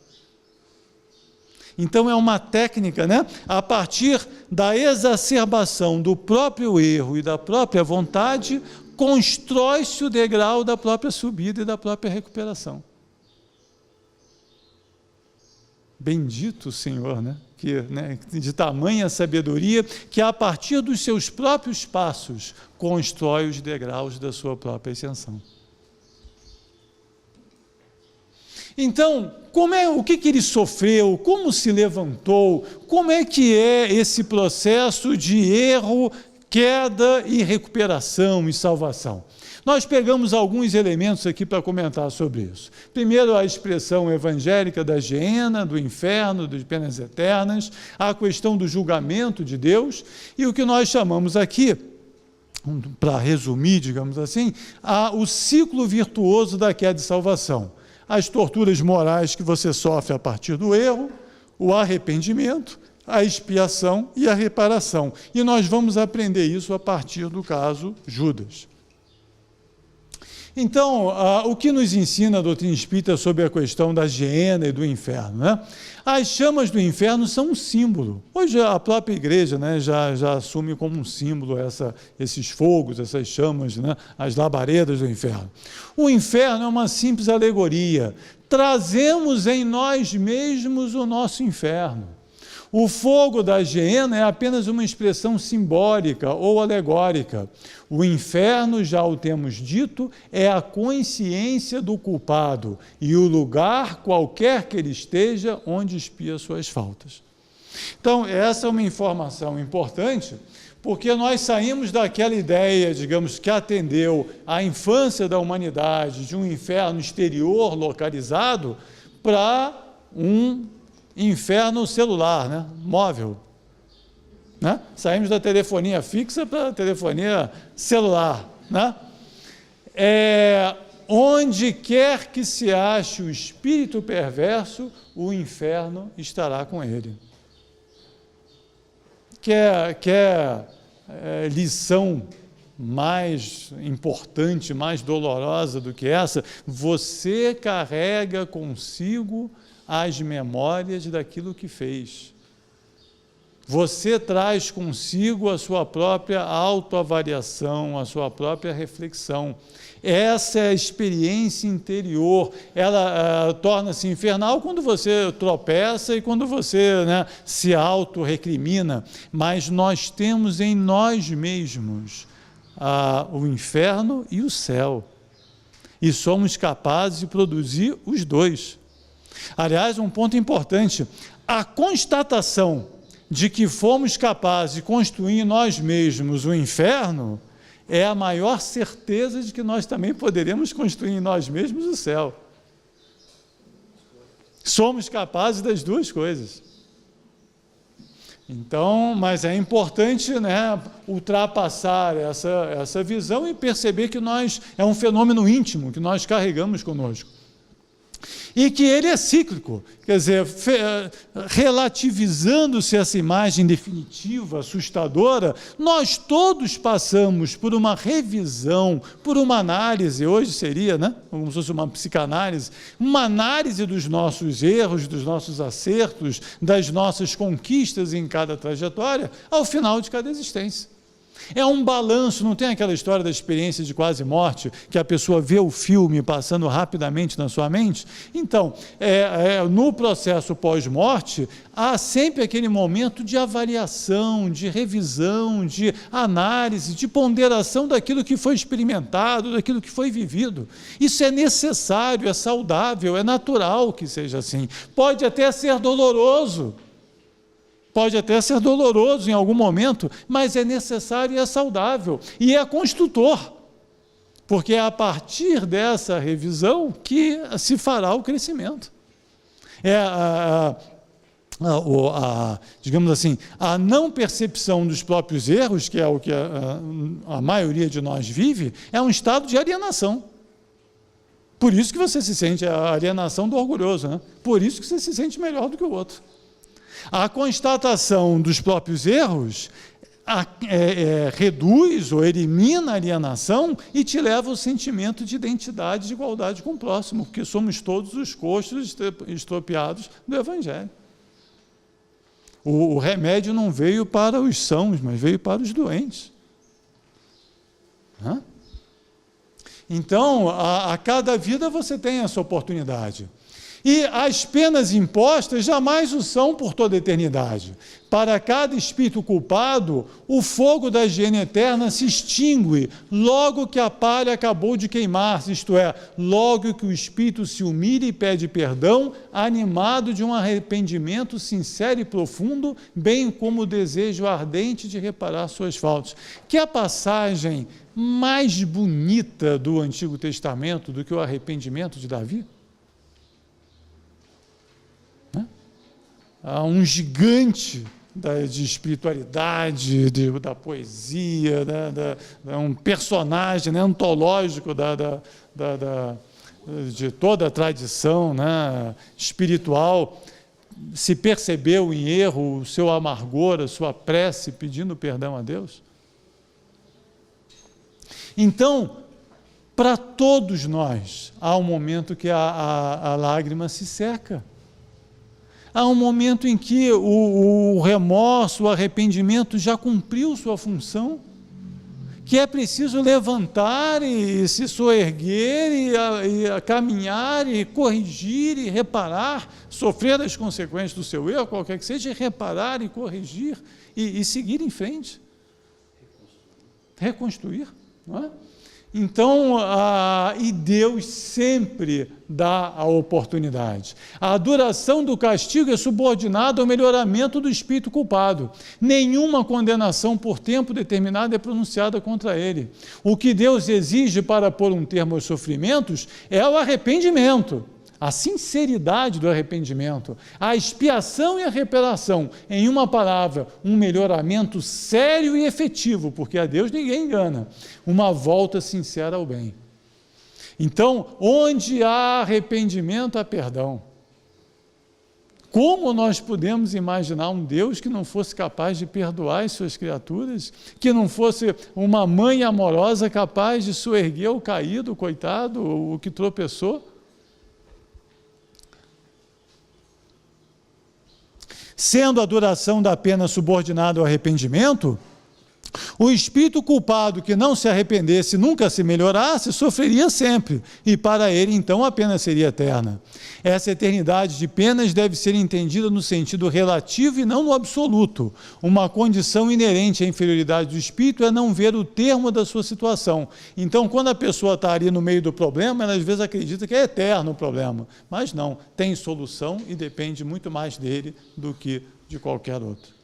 [SPEAKER 1] Então, é uma técnica, né? A partir da exacerbação do próprio erro e da própria vontade, constrói-se o degrau da própria subida e da própria recuperação. Bendito o Senhor, né? De tamanha sabedoria, que a partir dos seus próprios passos, constrói os degraus da sua própria ascensão. Então, o que ele sofreu, como se levantou, como é que é esse processo de erro queda e recuperação e salvação. Nós pegamos alguns elementos aqui para comentar sobre isso. Primeiro, a expressão evangélica da geena, do inferno, das penas eternas, a questão do julgamento de Deus e o que nós chamamos aqui, para resumir, digamos assim, o ciclo virtuoso da queda e salvação. As torturas morais que você sofre a partir do erro, o arrependimento, a expiação e a reparação. E nós vamos aprender isso a partir do caso Judas. Então, o que nos ensina a doutrina espírita sobre a questão da geena e do inferno? Né? As chamas do inferno são um símbolo. Hoje a própria igreja, né, já assume como um símbolo esses fogos, essas chamas, né, as labaredas do inferno. O inferno é uma simples alegoria. Trazemos em nós mesmos o nosso inferno. O fogo da geena é apenas uma expressão simbólica ou alegórica. O inferno, já o temos dito, é a consciência do culpado e o lugar, qualquer que ele esteja, onde expia suas faltas. Então, essa é uma informação importante, porque nós saímos daquela ideia, digamos, que atendeu à infância da humanidade, de um inferno exterior localizado, para um inferno celular, né? Móvel. Né? Saímos da telefonia fixa para a telefonia celular. Né? Onde quer que se ache o espírito perverso, o inferno estará com ele. Quer lição mais importante, mais dolorosa do que essa? Você carrega consigo as memórias daquilo que fez. Você traz consigo a sua própria autoavaliação, a sua própria reflexão. Essa é a experiência interior. Ela torna-se infernal quando você tropeça e quando você, né, se auto-recrimina. Mas nós temos em nós mesmos o inferno e o céu. E somos capazes de produzir os dois. Aliás, um ponto importante, a constatação de que fomos capazes de construir em nós mesmos o inferno é a maior certeza de que nós também poderemos construir em nós mesmos o céu. Somos capazes das duas coisas. Então, mas é importante, né, ultrapassar essa visão e perceber que é um fenômeno íntimo que nós carregamos conosco. E que ele é cíclico, quer dizer, relativizando-se essa imagem definitiva, assustadora, nós todos passamos por uma revisão, por uma análise, hoje seria, né, como se fosse uma psicanálise, uma análise dos nossos erros, dos nossos acertos, das nossas conquistas em cada trajetória, ao final de cada existência. É um balanço, não tem aquela história da experiência de quase morte, que a pessoa vê o filme passando rapidamente na sua mente? Então, no processo pós-morte, há sempre aquele momento de avaliação, de revisão, de análise, de ponderação daquilo que foi experimentado, daquilo que foi vivido. Isso é necessário, é saudável, é natural que seja assim. Pode até ser doloroso. Pode até ser doloroso em algum momento, mas é necessário e é saudável. E é construtor, porque é a partir dessa revisão que se fará o crescimento. Digamos assim, a não percepção dos próprios erros, que é o que a maioria de nós vive, é um estado de alienação. Por isso que você se sente a alienação do orgulhoso, né? Por isso que você se sente melhor do que o outro. A constatação dos próprios erros reduz ou elimina a alienação e te leva ao sentimento de identidade, de igualdade com o próximo, porque somos todos os coxos estropiados do Evangelho. O remédio não veio para os sãos, mas veio para os doentes. Então, a cada vida você tem essa oportunidade. E as penas impostas jamais o são por toda a eternidade. Para cada espírito culpado, o fogo da higiene eterna se extingue logo que a palha acabou de queimar-se, isto é, logo que o espírito se humilha e pede perdão, animado de um arrependimento sincero e profundo, bem como o desejo ardente de reparar suas faltas. Que é a passagem mais bonita do Antigo Testamento do que o arrependimento de Davi? Há um gigante de espiritualidade, da poesia, um personagem, né, antológico de toda a tradição, né, espiritual, se percebeu em erro, o seu amargor, a sua prece pedindo perdão a Deus. Então, para todos nós, há um momento que a lágrima se seca. Há um momento em que o remorso, o arrependimento já cumpriu sua função, que é preciso levantar e se soerguer e caminhar e corrigir e reparar, sofrer as consequências do seu erro, qualquer que seja, e reparar e corrigir e seguir em frente. Reconstruir, não é? Então, e Deus sempre dá a oportunidade. A duração do castigo é subordinada ao melhoramento do espírito culpado. Nenhuma condenação por tempo determinado é pronunciada contra ele. O que Deus exige para pôr um termo aos sofrimentos é o arrependimento, a sinceridade do arrependimento, a expiação e a reparação, em uma palavra, um melhoramento sério e efetivo, porque a Deus ninguém engana, uma volta sincera ao bem. Então, onde há arrependimento, há perdão. Como nós podemos imaginar um Deus que não fosse capaz de perdoar as suas criaturas, que não fosse uma mãe amorosa capaz de soerguer o caído, o coitado, o que tropeçou? Sendo a duração da pena subordinada ao arrependimento, o espírito culpado que não se arrependesse, nunca se melhorasse, sofreria sempre, e para ele, então, a pena seria eterna. Essa eternidade de penas deve ser entendida no sentido relativo e não no absoluto. Uma condição inerente à inferioridade do espírito é não ver o termo da sua situação. Então, quando a pessoa está ali no meio do problema, ela às vezes acredita que é eterno o problema, mas não, tem solução e depende muito mais dele do que de qualquer outro.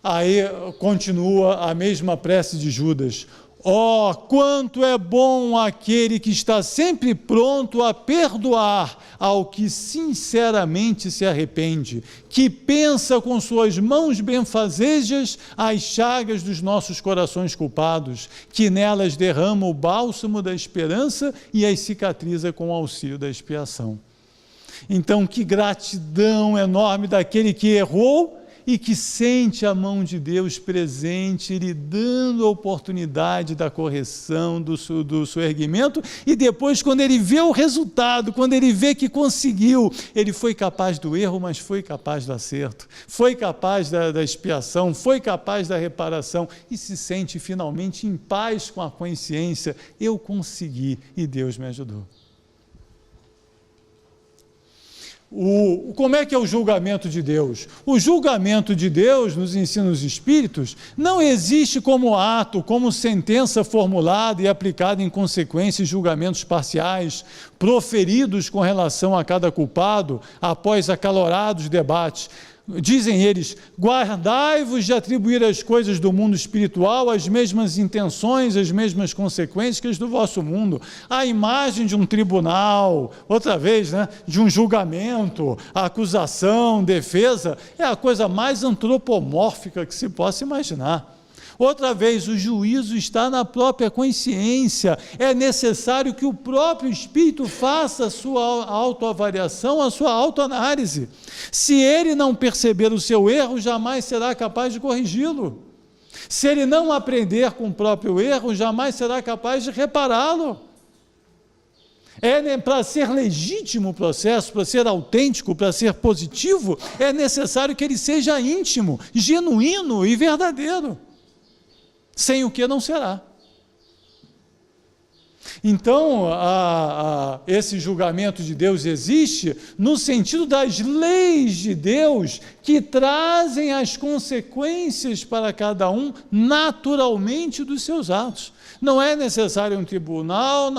[SPEAKER 1] Aí continua a mesma prece de Judas. Oh, quanto é bom aquele que está sempre pronto a perdoar ao que sinceramente se arrepende, que pensa com suas mãos benfazejas as chagas dos nossos corações culpados, que nelas derrama o bálsamo da esperança e as cicatriza com o auxílio da expiação. Então, que gratidão enorme daquele que errou e que sente a mão de Deus presente, lhe dando a oportunidade da correção, do soerguimento, e depois, quando ele vê o resultado, quando ele vê que conseguiu, ele foi capaz do erro, mas foi capaz do acerto, foi capaz da expiação, foi capaz da reparação, e se sente finalmente em paz com a consciência, eu consegui e Deus me ajudou. Como é que é o julgamento de Deus? O julgamento de Deus, nos ensinos espíritos, não existe como ato, como sentença formulada e aplicada em consequência e julgamentos parciais, proferidos com relação a cada culpado, após acalorados debates. Dizem eles, guardai-vos de atribuir às coisas do mundo espiritual as mesmas intenções, as mesmas consequências que as do vosso mundo. A imagem de um tribunal, outra vez, né, de um julgamento, a acusação, defesa, é a coisa mais antropomórfica que se possa imaginar. Outra vez, o juízo está na própria consciência. É necessário que o próprio espírito faça a sua autoavaliação, a sua autoanálise. Se ele não perceber o seu erro, jamais será capaz de corrigi-lo. Se ele não aprender com o próprio erro, jamais será capaz de repará-lo. Para ser legítimo o processo, para ser autêntico, para ser positivo, é necessário que ele seja íntimo, genuíno e verdadeiro. Sem o que não será. Então, esse julgamento de Deus existe no sentido das leis de Deus que trazem as consequências para cada um naturalmente dos seus atos. Não é necessário um tribunal,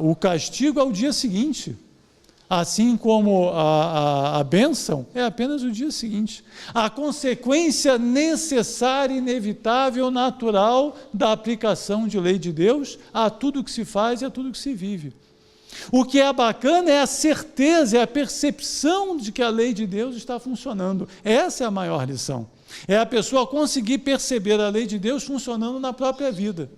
[SPEAKER 1] o castigo é o dia seguinte. Assim como a bênção é apenas o dia seguinte. A consequência necessária, inevitável, natural da aplicação de lei de Deus a tudo que se faz e a tudo que se vive. O que é bacana é a certeza, é a percepção de que a lei de Deus está funcionando. Essa é a maior lição. É a pessoa conseguir perceber a lei de Deus funcionando na própria vida,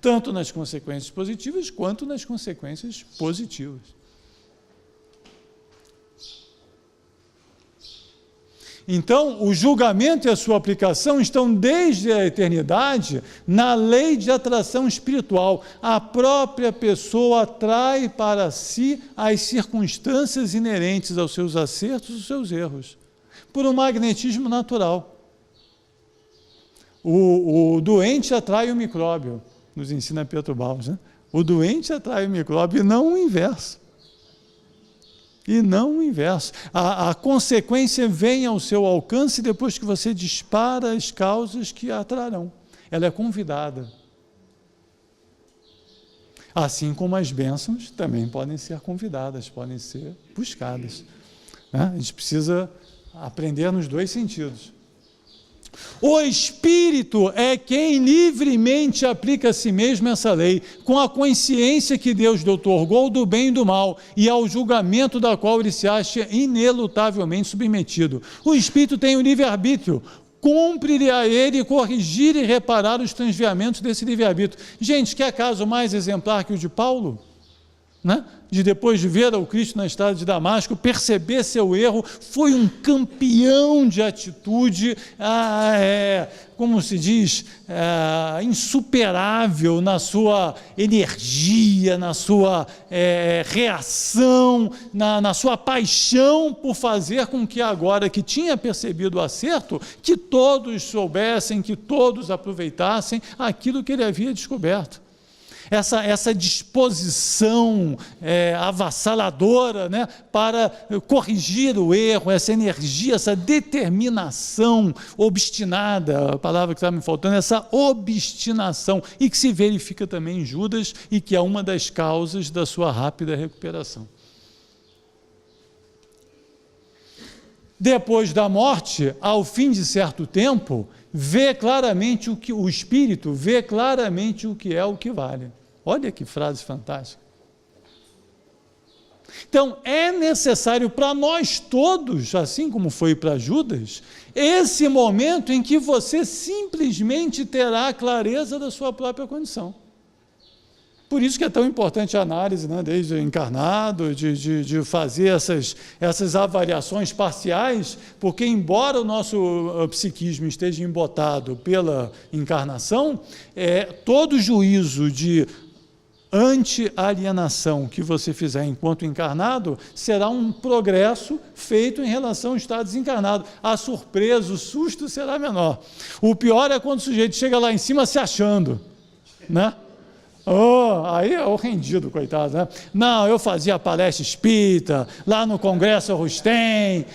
[SPEAKER 1] tanto nas consequências positivas quanto nas consequências positivas. Então, o julgamento e a sua aplicação estão desde a eternidade na lei de atração espiritual. A própria pessoa atrai para si as circunstâncias inerentes aos seus acertos e aos seus erros, por um magnetismo natural. O doente atrai o micróbio, nos ensina Pietro Baus, né? O doente atrai o micróbio e não o inverso. E não o inverso. A consequência vem ao seu alcance depois que você dispara as causas que a atrarão. Ela é convidada. Assim como as bênçãos também podem ser convidadas, podem ser buscadas. A gente precisa aprender nos dois sentidos. O Espírito é quem livremente aplica a si mesmo essa lei, com a consciência que Deus lhe outorgou do bem e do mal, e ao julgamento da qual ele se acha inelutavelmente submetido. O Espírito tem o livre-arbítrio, cumpre-lhe a ele corrigir e reparar os transviamentos desse livre-arbítrio. Gente, que caso mais exemplar que o de Paulo? Né? De depois de ver ao Cristo na estrada de Damasco, perceber seu erro, foi um campeão de atitude, como se diz, insuperável na sua energia, na sua reação, na sua paixão por fazer com que agora que tinha percebido o acerto, que todos soubessem, que todos aproveitassem aquilo que ele havia descoberto. Essa disposição avassaladora, né, para corrigir o erro, essa energia, essa determinação obstinada, a palavra que está me faltando, essa obstinação, e que se verifica também em Judas e que é uma das causas da sua rápida recuperação. Depois da morte, ao fim de certo tempo, vê claramente o Espírito vê claramente o que é o que vale. Olha que frase fantástica. Então, é necessário para nós todos, assim como foi para Judas, esse momento em que você simplesmente terá a clareza da sua própria condição. Por isso que é tão importante a análise, né, desde o encarnado, de fazer essas avaliações parciais, porque embora o nosso psiquismo esteja embotado pela encarnação, todo juízo de anti-alienação que você fizer enquanto encarnado será um progresso feito em relação ao estado desencarnado. A surpresa, o susto será menor. O pior é quando o sujeito chega lá em cima se achando, né? Aí é o rendido, coitado, né? Não, eu fazia palestra espírita, lá no Congresso Rustem,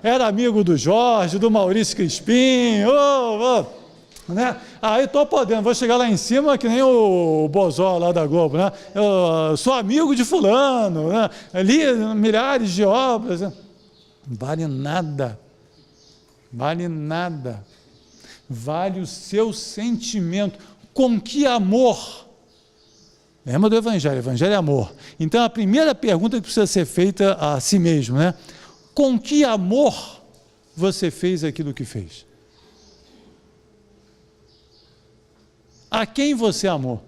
[SPEAKER 1] era amigo do Jorge, do Maurício Crispim, né? Aí estou podendo, vou chegar lá em cima que nem o Bozó lá da Globo, né? Eu sou amigo de fulano, né? Ali milhares de obras, né? Vale nada, vale o seu sentimento. Com que amor? Lembra do Evangelho? Evangelho é amor. Então, a primeira pergunta que precisa ser feita a si mesmo, né? Com que amor você fez aquilo que fez? A quem você amou?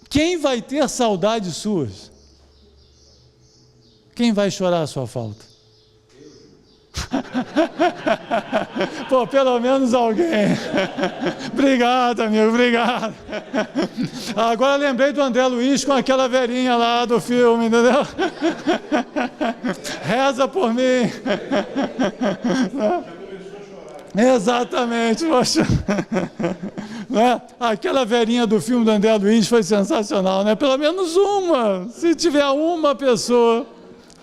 [SPEAKER 1] Quem vai ter saudades suas? Quem vai chorar a sua falta? Pô, pelo menos alguém. Obrigado, amigo, obrigado. Agora lembrei do André Luiz com aquela velhinha lá do filme, entendeu? Reza por mim. Exatamente, poxa. né? Aquela velhinha do filme do André Luiz foi sensacional, né? Pelo menos uma, se tiver uma pessoa,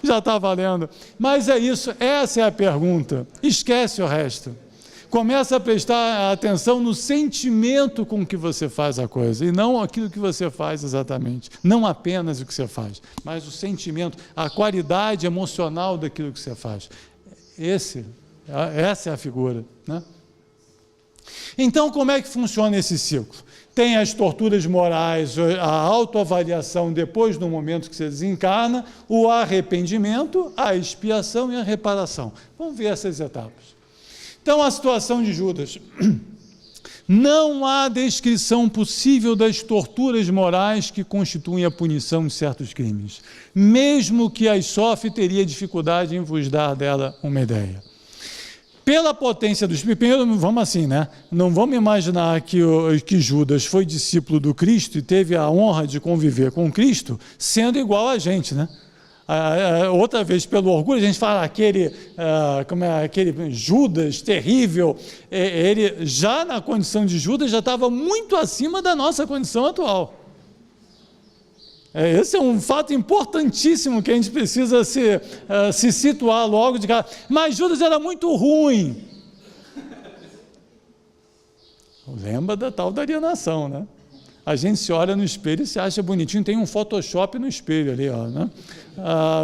[SPEAKER 1] já está valendo. Mas é isso, essa é a pergunta. Esquece o resto. Começa a prestar atenção no sentimento com que você faz a coisa, e não aquilo que você faz exatamente. Não apenas o que você faz, mas o sentimento, a qualidade emocional daquilo que você faz. Essa é a figura, né? Então, como é que funciona esse ciclo? Tem as torturas morais, a autoavaliação depois do momento que você desencarna, o arrependimento, a expiação e a reparação. Vamos ver essas etapas. Então, a situação de Judas. Não há descrição possível das torturas morais que constituem a punição de certos crimes. Mesmo que as sofre, teria dificuldade em vos dar dela uma ideia. Pela potência do Espírito, primeiro, vamos assim, né? Não vamos imaginar que Judas foi discípulo do Cristo e teve a honra de conviver com Cristo, sendo igual a gente, né? Outra vez, pelo orgulho, a gente fala aquele Judas terrível, ele já na condição de Judas já estava muito acima da nossa condição atual. Esse é um fato importantíssimo que a gente precisa se situar logo de cara. Mas Judas era muito ruim. Lembra da tal da alienação, né? A gente se olha no espelho e se acha bonitinho, tem um Photoshop no espelho ali, ó, né?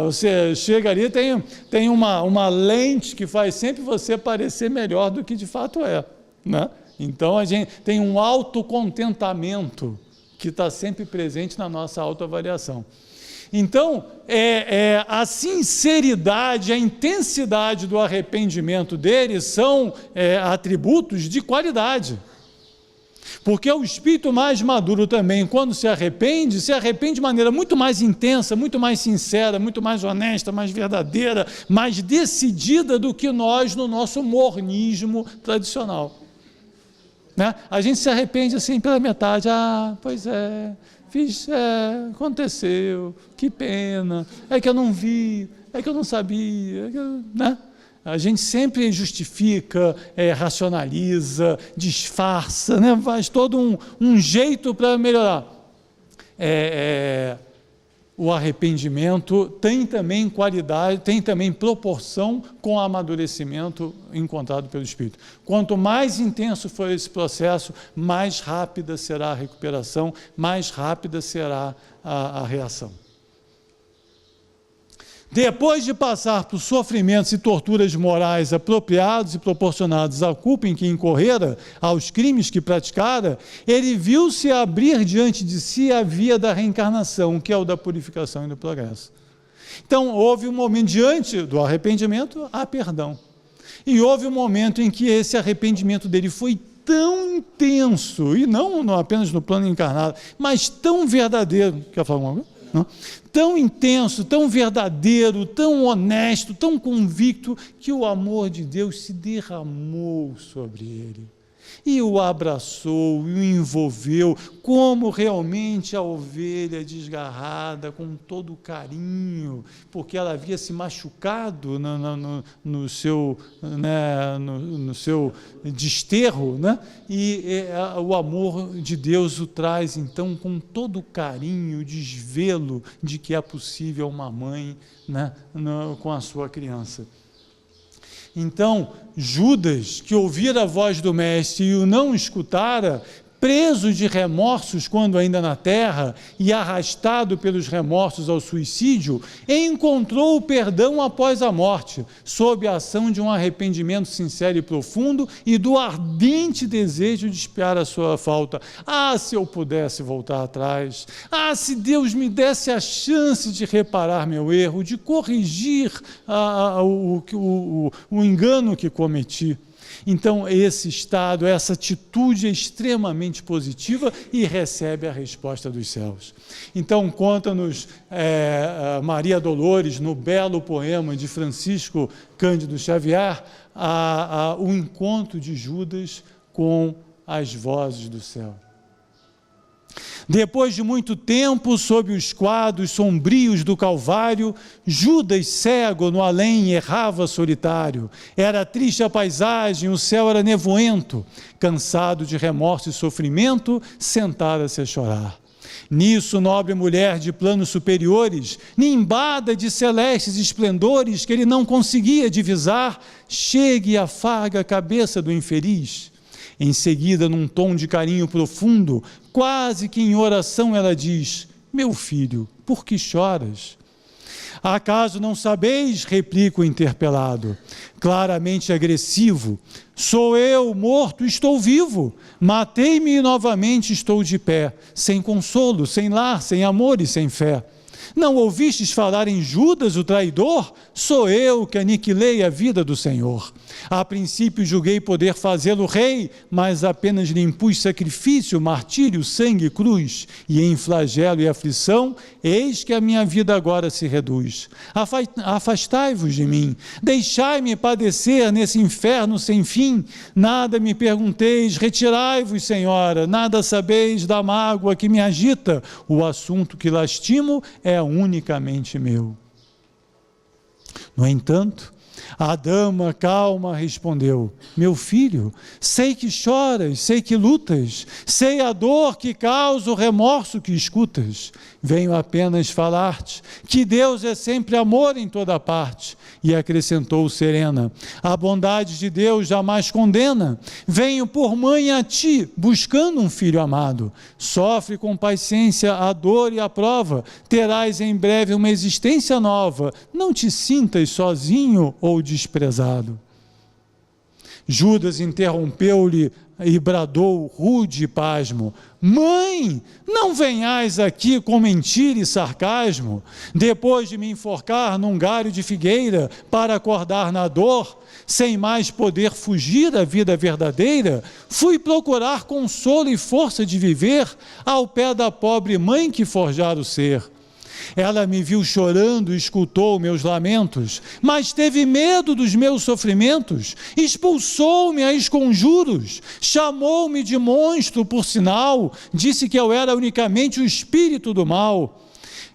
[SPEAKER 1] Você chega ali, tem uma lente que faz sempre você parecer melhor do que de fato é, né? Então a gente tem um autocontentamento que está sempre presente na nossa autoavaliação. Então, a sinceridade, a intensidade do arrependimento deles são atributos de qualidade. Porque o espírito mais maduro também, quando se arrepende de maneira muito mais intensa, muito mais sincera, muito mais honesta, mais verdadeira, mais decidida do que nós no nosso mornismo tradicional. Né? A gente se arrepende assim pela metade. Pois é, aconteceu, que pena, é que eu não vi, é que eu não sabia, né? A gente sempre justifica, racionaliza, disfarça, né? Faz todo um jeito para melhorar. O arrependimento tem também qualidade, tem também proporção com o amadurecimento encontrado pelo Espírito. Quanto mais intenso for esse processo, mais rápida será a recuperação, mais rápida será a reação. Depois de passar por sofrimentos e torturas morais apropriados e proporcionados à culpa em que incorrera, aos crimes que praticara, ele viu-se abrir diante de si a via da reencarnação, que é o da purificação e do progresso. Então, houve um momento, diante do arrependimento, há perdão. E houve um momento em que esse arrependimento dele foi tão intenso, e não apenas no plano encarnado, mas tão verdadeiro. Quer falar alguma coisa? Não? Tão intenso, tão verdadeiro, tão honesto, tão convicto, que o amor de Deus se derramou sobre ele. E o abraçou, e o envolveu, como realmente a ovelha desgarrada, com todo carinho, porque ela havia se machucado no seu desterro, né? E o amor de Deus o traz, então, com todo carinho, desvelo de que é possível uma mãe, né, com a sua criança. Então, Judas, que ouvira a voz do Mestre e o não escutara, preso de remorsos quando ainda na terra e arrastado pelos remorsos ao suicídio, encontrou o perdão após a morte, sob a ação de um arrependimento sincero e profundo e do ardente desejo de expiar a sua falta. Se eu pudesse voltar atrás! Se Deus me desse a chance de reparar meu erro, de corrigir o engano que cometi. Então, esse estado, essa atitude é extremamente positiva e recebe a resposta dos céus. Então, conta-nos Maria Dolores, no belo poema de Francisco Cândido Xavier, o encontro de Judas com as vozes do céu. Depois de muito tempo, sob os quadros sombrios do Calvário, Judas, cego no além, errava solitário. Era triste a paisagem, o céu era nevoento. Cansado de remorso e sofrimento, sentara-se a chorar. Nisso, nobre mulher de planos superiores, nimbada de celestes esplendores que ele não conseguia divisar, chega e afaga a cabeça do infeliz. Em seguida, num tom de carinho profundo, quase que em oração, ela diz: meu filho, por que choras? Acaso não sabeis, replica o interpelado, claramente agressivo, sou eu, morto, estou vivo, matei-me e novamente estou de pé, sem consolo, sem lar, sem amor e sem fé. Não ouvistes falar em Judas, o traidor? Sou eu que aniquilei a vida do Senhor. A princípio julguei poder fazê-lo rei, mas apenas lhe impus sacrifício, martírio, sangue, cruz, e em flagelo e aflição, eis que a minha vida agora se reduz. Afastai-vos de mim, deixai-me padecer nesse inferno sem fim. Nada me pergunteis, retirai-vos, Senhora, nada sabeis da mágoa que me agita. O assunto que lastimo é unicamente meu. No entanto, a dama calma respondeu: meu filho, sei que choras, sei que lutas, sei a dor que causa o remorso que escutas. Venho apenas falar-te que Deus é sempre amor em toda parte. E acrescentou serena: a bondade de Deus jamais condena. Venho por mãe a ti, buscando um filho amado. Sofre com paciência a dor e a prova. Terás em breve uma existência nova. Não te sintas sozinho ou desprezado. Judas interrompeu-lhe e bradou rude e pasmo: mãe, não venhais aqui com mentira e sarcasmo, depois de me enforcar num galho de figueira para acordar na dor, sem mais poder fugir da vida verdadeira, fui procurar consolo e força de viver ao pé da pobre mãe que forjara o ser. Ela me viu chorando e escutou meus lamentos, mas teve medo dos meus sofrimentos, expulsou-me a esconjuros, chamou-me de monstro por sinal, disse que eu era unicamente o espírito do mal.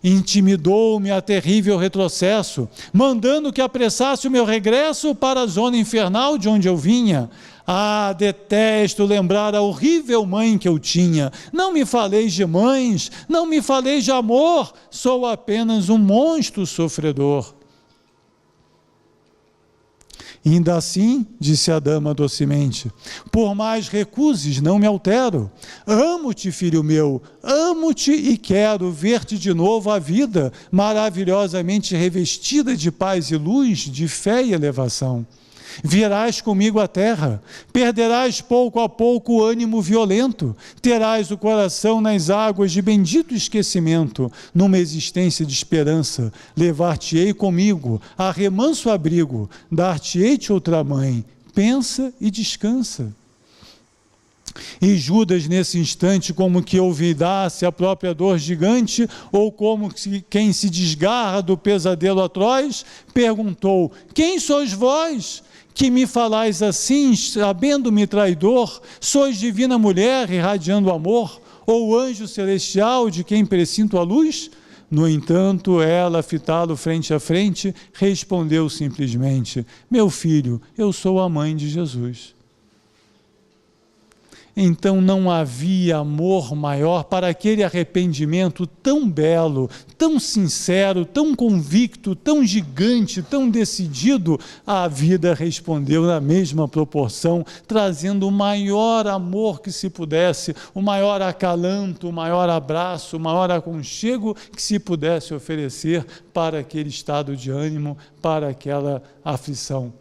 [SPEAKER 1] Intimidou-me a terrível retrocesso, mandando que apressasse o meu regresso para a zona infernal de onde eu vinha. Ah, detesto lembrar a horrível mãe que eu tinha. Não me faleis de mães, não me faleis de amor, sou apenas um monstro sofredor. Ainda assim, disse a dama docemente, por mais recuses, não me altero. Amo-te, filho meu, amo-te e quero ver-te de novo a vida, maravilhosamente revestida de paz e luz, de fé e elevação. Virás comigo à terra, perderás pouco a pouco o ânimo violento, terás o coração nas águas de bendito esquecimento, numa existência de esperança, levar-te-ei comigo, a remanso abrigo, dar-te-ei-te outra mãe, pensa e descansa. E Judas, nesse instante, como que olvidasse a própria dor gigante, ou como quem se desgarra do pesadelo atroz, perguntou: quem sois vós? Que me falais assim, sabendo-me traidor? Sois divina mulher, irradiando amor? Ou anjo celestial, de quem presinto a luz? No entanto, ela, fitá-lo frente a frente, respondeu simplesmente: meu filho, eu sou a mãe de Jesus. Então não havia amor maior para aquele arrependimento tão belo, tão sincero, tão convicto, tão gigante, tão decidido. A vida respondeu na mesma proporção, trazendo o maior amor que se pudesse, o maior acalanto, o maior abraço, o maior aconchego que se pudesse oferecer para aquele estado de ânimo, para aquela aflição.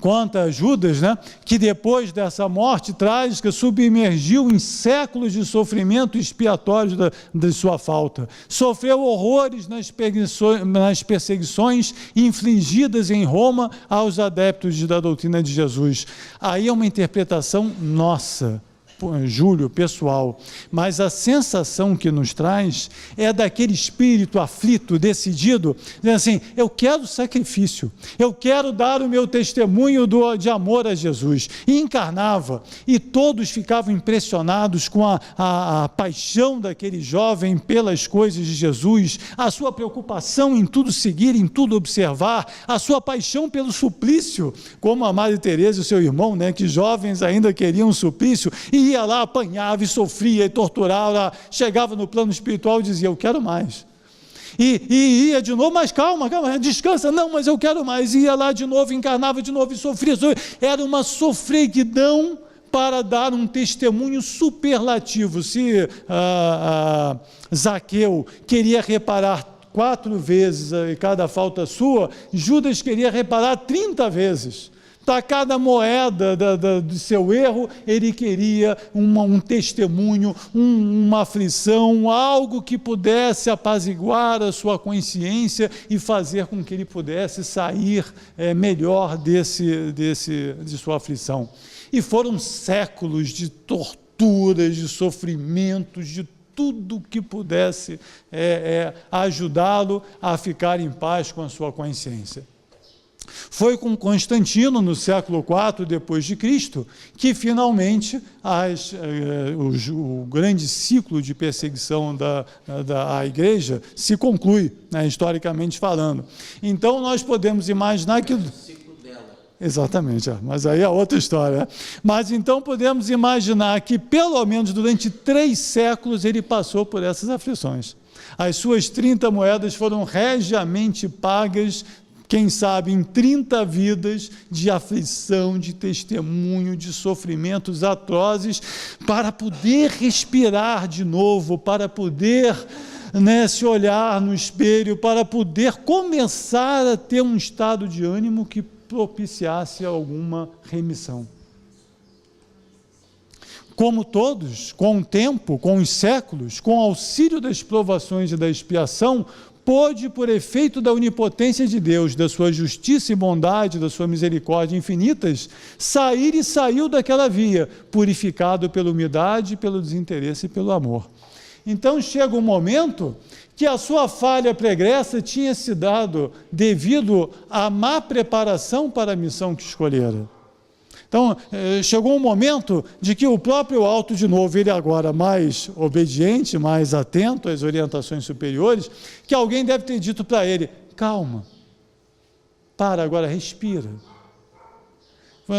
[SPEAKER 1] Quanto a Judas, que depois dessa morte trágica submergiu em séculos de sofrimento expiatório de sua falta. Sofreu horrores nas perseguições infligidas em Roma aos adeptos da doutrina de Jesus. Aí é uma interpretação nossa, Júlio, pessoal, mas a sensação que nos traz é daquele espírito aflito, decidido, dizendo assim, eu quero sacrifício, eu quero dar o meu testemunho de amor a Jesus. E encarnava, e todos ficavam impressionados com a paixão daquele jovem pelas coisas de Jesus, a sua preocupação em tudo seguir, em tudo observar, a sua paixão pelo suplício, como a Madre Teresa e o seu irmão, né, que jovens ainda queriam um suplício, e ia lá, apanhava e sofria e torturava, chegava no plano espiritual e dizia, eu quero mais. E ia de novo, mas calma, descansa, não, mas eu quero mais. Ia lá de novo, encarnava de novo e sofria. Era uma sofreguidão para dar um testemunho superlativo. Se Zaqueu queria reparar 4 vezes cada falta sua, Judas queria reparar 30 vezes. Para cada moeda do seu erro, ele queria um testemunho, uma aflição, algo que pudesse apaziguar a sua consciência e fazer com que ele pudesse sair melhor de sua aflição. E foram séculos de torturas, de sofrimentos, de tudo que pudesse ajudá-lo a ficar em paz com a sua consciência. Foi com Constantino, no século IV depois de Cristo, que finalmente o grande ciclo de perseguição da Igreja se conclui, né, historicamente falando. Então nós podemos imaginar que... Exatamente, mas aí é outra história. Né? Mas então podemos imaginar que pelo menos durante 3 séculos ele passou por essas aflições. As suas 30 moedas foram regiamente pagas, quem sabe, em 30 vidas de aflição, de testemunho, de sofrimentos atrozes, para poder respirar de novo, para poder se olhar no espelho, para poder começar a ter um estado de ânimo que propiciasse alguma remissão. Como todos, com o tempo, com os séculos, com o auxílio das provações e da expiação, pôde, por efeito da onipotência de Deus, da sua justiça e bondade, da sua misericórdia infinitas, sair e saiu daquela via, purificado pela humildade, pelo desinteresse e pelo amor. Então chega um momento que a sua falha pregressa tinha se dado devido à má preparação para a missão que escolhera. Então, chegou um momento de que o próprio alto, de novo, ele agora mais obediente, mais atento às orientações superiores, que alguém deve ter dito para ele, calma, para agora, respira.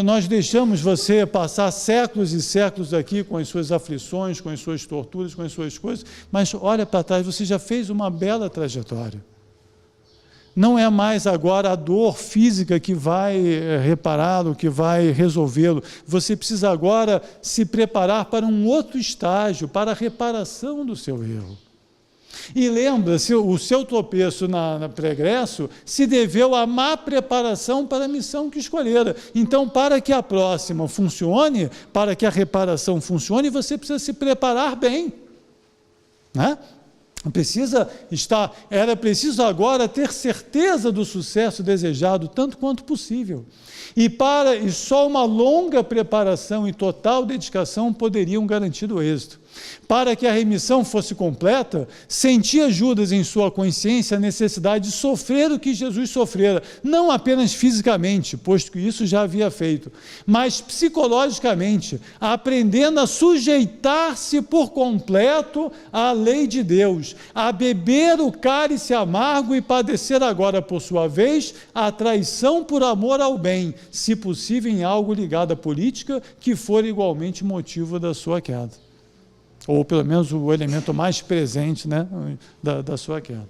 [SPEAKER 1] Nós deixamos você passar séculos e séculos aqui com as suas aflições, com as suas torturas, com as suas coisas, mas olha para trás, você já fez uma bela trajetória. Não é mais agora a dor física que vai repará-lo, que vai resolvê-lo. Você precisa agora se preparar para um outro estágio, para a reparação do seu erro. E lembra-se, o seu tropeço na pregresso se deveu à má preparação para a missão que escolhera. Então, para que a próxima funcione, para que a reparação funcione, você precisa se preparar bem, né? Era preciso agora ter certeza do sucesso desejado, tanto quanto possível. E só uma longa preparação e total dedicação poderiam garantir o êxito. Para que a remissão fosse completa, sentia Judas em sua consciência a necessidade de sofrer o que Jesus sofrera, não apenas fisicamente, posto que isso já havia feito, mas psicologicamente, aprendendo a sujeitar-se por completo à lei de Deus, a beber o cálice amargo e padecer agora, por sua vez, a traição por amor ao bem, se possível em algo ligado à política, que for igualmente motivo da sua queda. Ou pelo menos o elemento mais presente, né, da sua queda.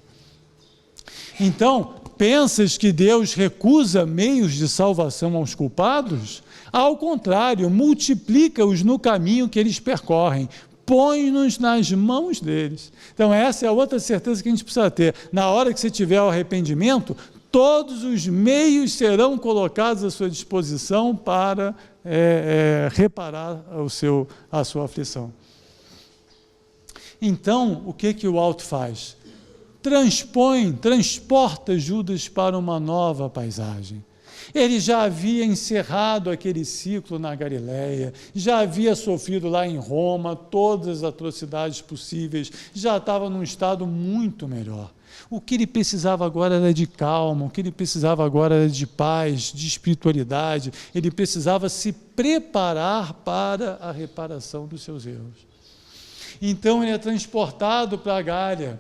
[SPEAKER 1] Então, pensas que Deus recusa meios de salvação aos culpados? Ao contrário, multiplica-os no caminho que eles percorrem, põe-nos nas mãos deles. Então essa é a outra certeza que a gente precisa ter. Na hora que você tiver o arrependimento, todos os meios serão colocados à sua disposição para reparar a sua aflição. Então, o que o alto faz? Transporta Judas para uma nova paisagem. Ele já havia encerrado aquele ciclo na Galileia, já havia sofrido lá em Roma todas as atrocidades possíveis, já estava num estado muito melhor. O que ele precisava agora era de calma, o que ele precisava agora era de paz, de espiritualidade, ele precisava se preparar para a reparação dos seus erros. Então ele é transportado para a Gália.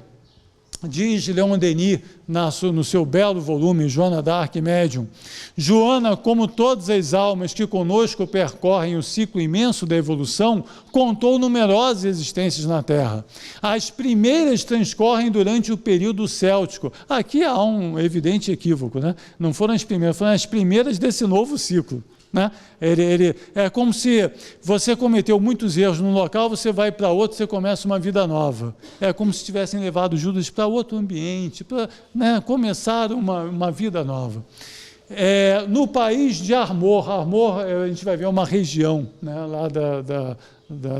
[SPEAKER 1] Diz Leon Denis, no seu belo volume, Joana d'Arc Medium, Joana, como todas as almas que conosco percorrem o ciclo imenso da evolução, contou numerosas existências na Terra. As primeiras transcorrem durante o período céltico. Aqui há um evidente equívoco, né? Não foram as primeiras, foram as primeiras desse novo ciclo. Né? É como se você cometeu muitos erros num local, você vai para outro, você começa uma vida nova. É como se tivessem levado Judas para outro ambiente, para começar uma vida nova. No país de Armor, a gente vai ver uma região, né, lá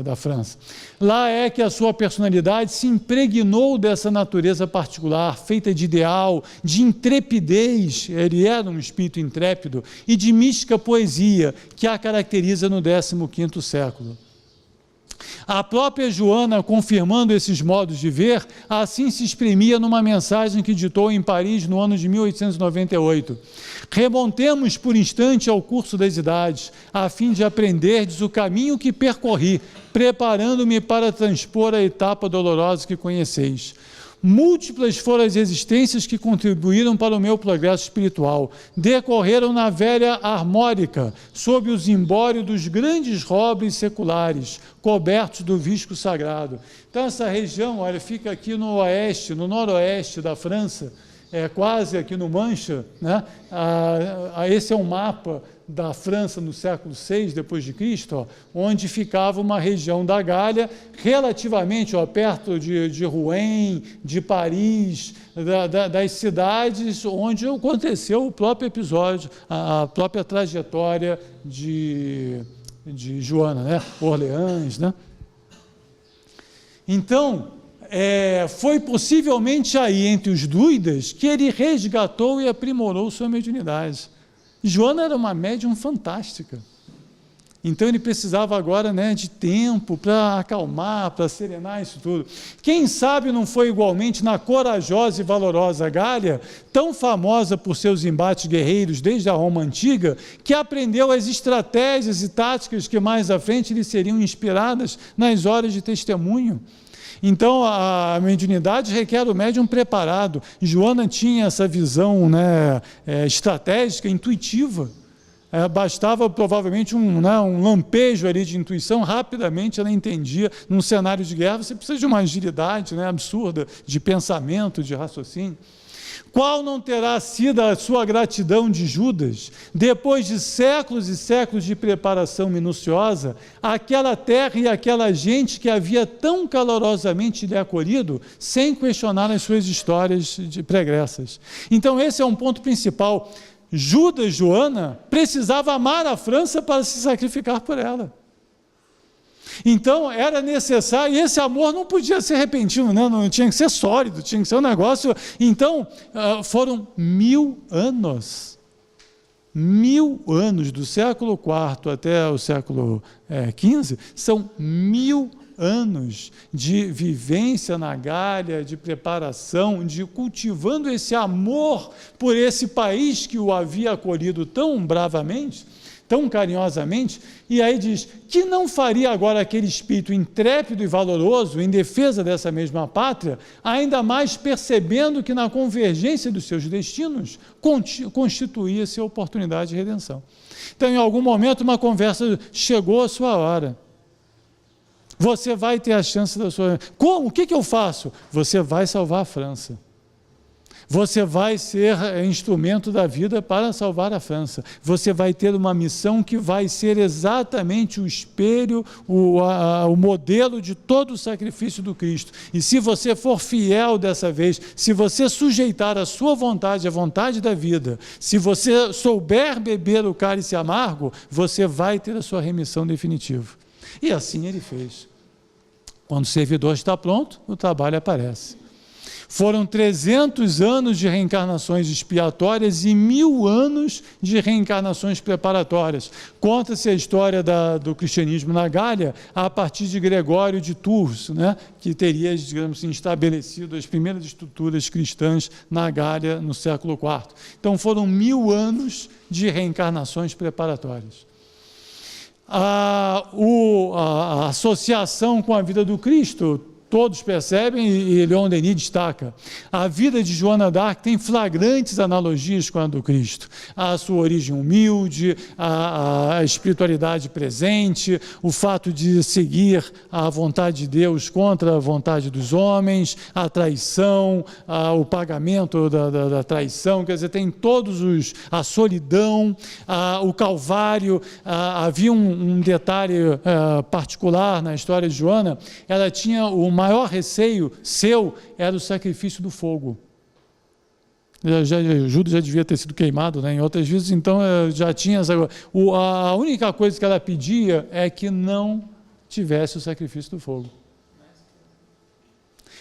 [SPEAKER 1] da França. Lá é que a sua personalidade se impregnou dessa natureza particular, feita de ideal, de intrepidez, ele era um espírito intrépido, e de mística poesia, que a caracteriza no 15º século. A própria Joana, confirmando esses modos de ver, assim se exprimia numa mensagem que ditou em Paris no ano de 1898. Remontemos por instante ao curso das idades, a fim de aprenderdes o caminho que percorri, preparando-me para transpor a etapa dolorosa que conheceis. Múltiplas foram as existências que contribuíram para o meu progresso espiritual. Decorreram na velha Armórica, sob o zimbório dos grandes robres seculares, cobertos do visco sagrado. Então, essa região, olha, fica aqui no oeste, no noroeste da França, quase aqui no Mancha, né? Esse é um mapa da França no século VI depois de Cristo, onde ficava uma região da Gália relativamente perto de Rouen, de Paris, das cidades onde aconteceu o próprio episódio, a própria trajetória de Joana, né? Orleans, né? Então, foi possivelmente aí, entre os druidas, que ele resgatou e aprimorou sua mediunidade. Joana era uma médium fantástica. Então ele precisava agora, né, de tempo para acalmar, para serenar isso tudo. Quem sabe não foi igualmente na corajosa e valorosa Gália, tão famosa por seus embates guerreiros desde a Roma Antiga, que aprendeu as estratégias e táticas que mais à frente lhe seriam inspiradas nas horas de testemunho. Então, a mediunidade requer o médium preparado. Joana tinha essa visão, né, estratégica, intuitiva. Bastava provavelmente um lampejo ali de intuição, rapidamente ela entendia. Num cenário de guerra, você precisa de uma agilidade, né, absurda de pensamento, de raciocínio. Qual não terá sido a sua gratidão de Judas, depois de séculos e séculos de preparação minuciosa, aquela terra e aquela gente que havia tão calorosamente lhe acolhido, sem questionar as suas histórias pregressas. Então esse é um ponto principal. Judas, Joana, precisava amar a França para se sacrificar por ela. Então, era necessário, e esse amor não podia ser repentino, né? Não tinha que ser sólido, tinha que ser um negócio. Então, foram 1000 anos. 1000 anos, do século IV até o século XV, são 1000 anos de vivência na Gália, de preparação, de cultivando esse amor por esse país que o havia acolhido tão bravamente, tão carinhosamente, e aí diz que não faria agora aquele espírito intrépido e valoroso em defesa dessa mesma pátria, ainda mais percebendo que na convergência dos seus destinos constituía-se a oportunidade de redenção. Então, em algum momento, uma conversa chegou a sua hora. Você vai ter a chance da sua... Como? O que eu faço? Você vai salvar a França. Você vai ser instrumento da vida para salvar a França. Você vai ter uma missão que vai ser exatamente o espelho, o modelo de todo o sacrifício do Cristo. E se você for fiel dessa vez, se você sujeitar a sua vontade à vontade da vida, se você souber beber o cálice amargo, você vai ter a sua remissão definitiva. E assim ele fez. Quando o servidor está pronto, o trabalho aparece. Foram 300 anos de reencarnações expiatórias e 1000 anos de reencarnações preparatórias. Conta-se a história do cristianismo na Gália a partir de Gregório de Tours, né, que teria, digamos assim, estabelecido as primeiras estruturas cristãs na Gália no século IV. Então foram 1000 anos de reencarnações preparatórias. A associação com a vida do Cristo, todos percebem, e Leon Denis destaca, a vida de Joana d'Arc tem flagrantes analogias com a do Cristo. A sua origem humilde, a espiritualidade presente, o fato de seguir a vontade de Deus contra a vontade dos homens, a traição, o pagamento da traição, quer dizer, tem a solidão, o Calvário. Havia um detalhe particular na história de Joana. Ela tinha o maior receio seu era o sacrifício do fogo. Judas já devia ter sido queimado, né, em outras vezes, então já tinha a única coisa que ela pedia é que não tivesse o sacrifício do fogo.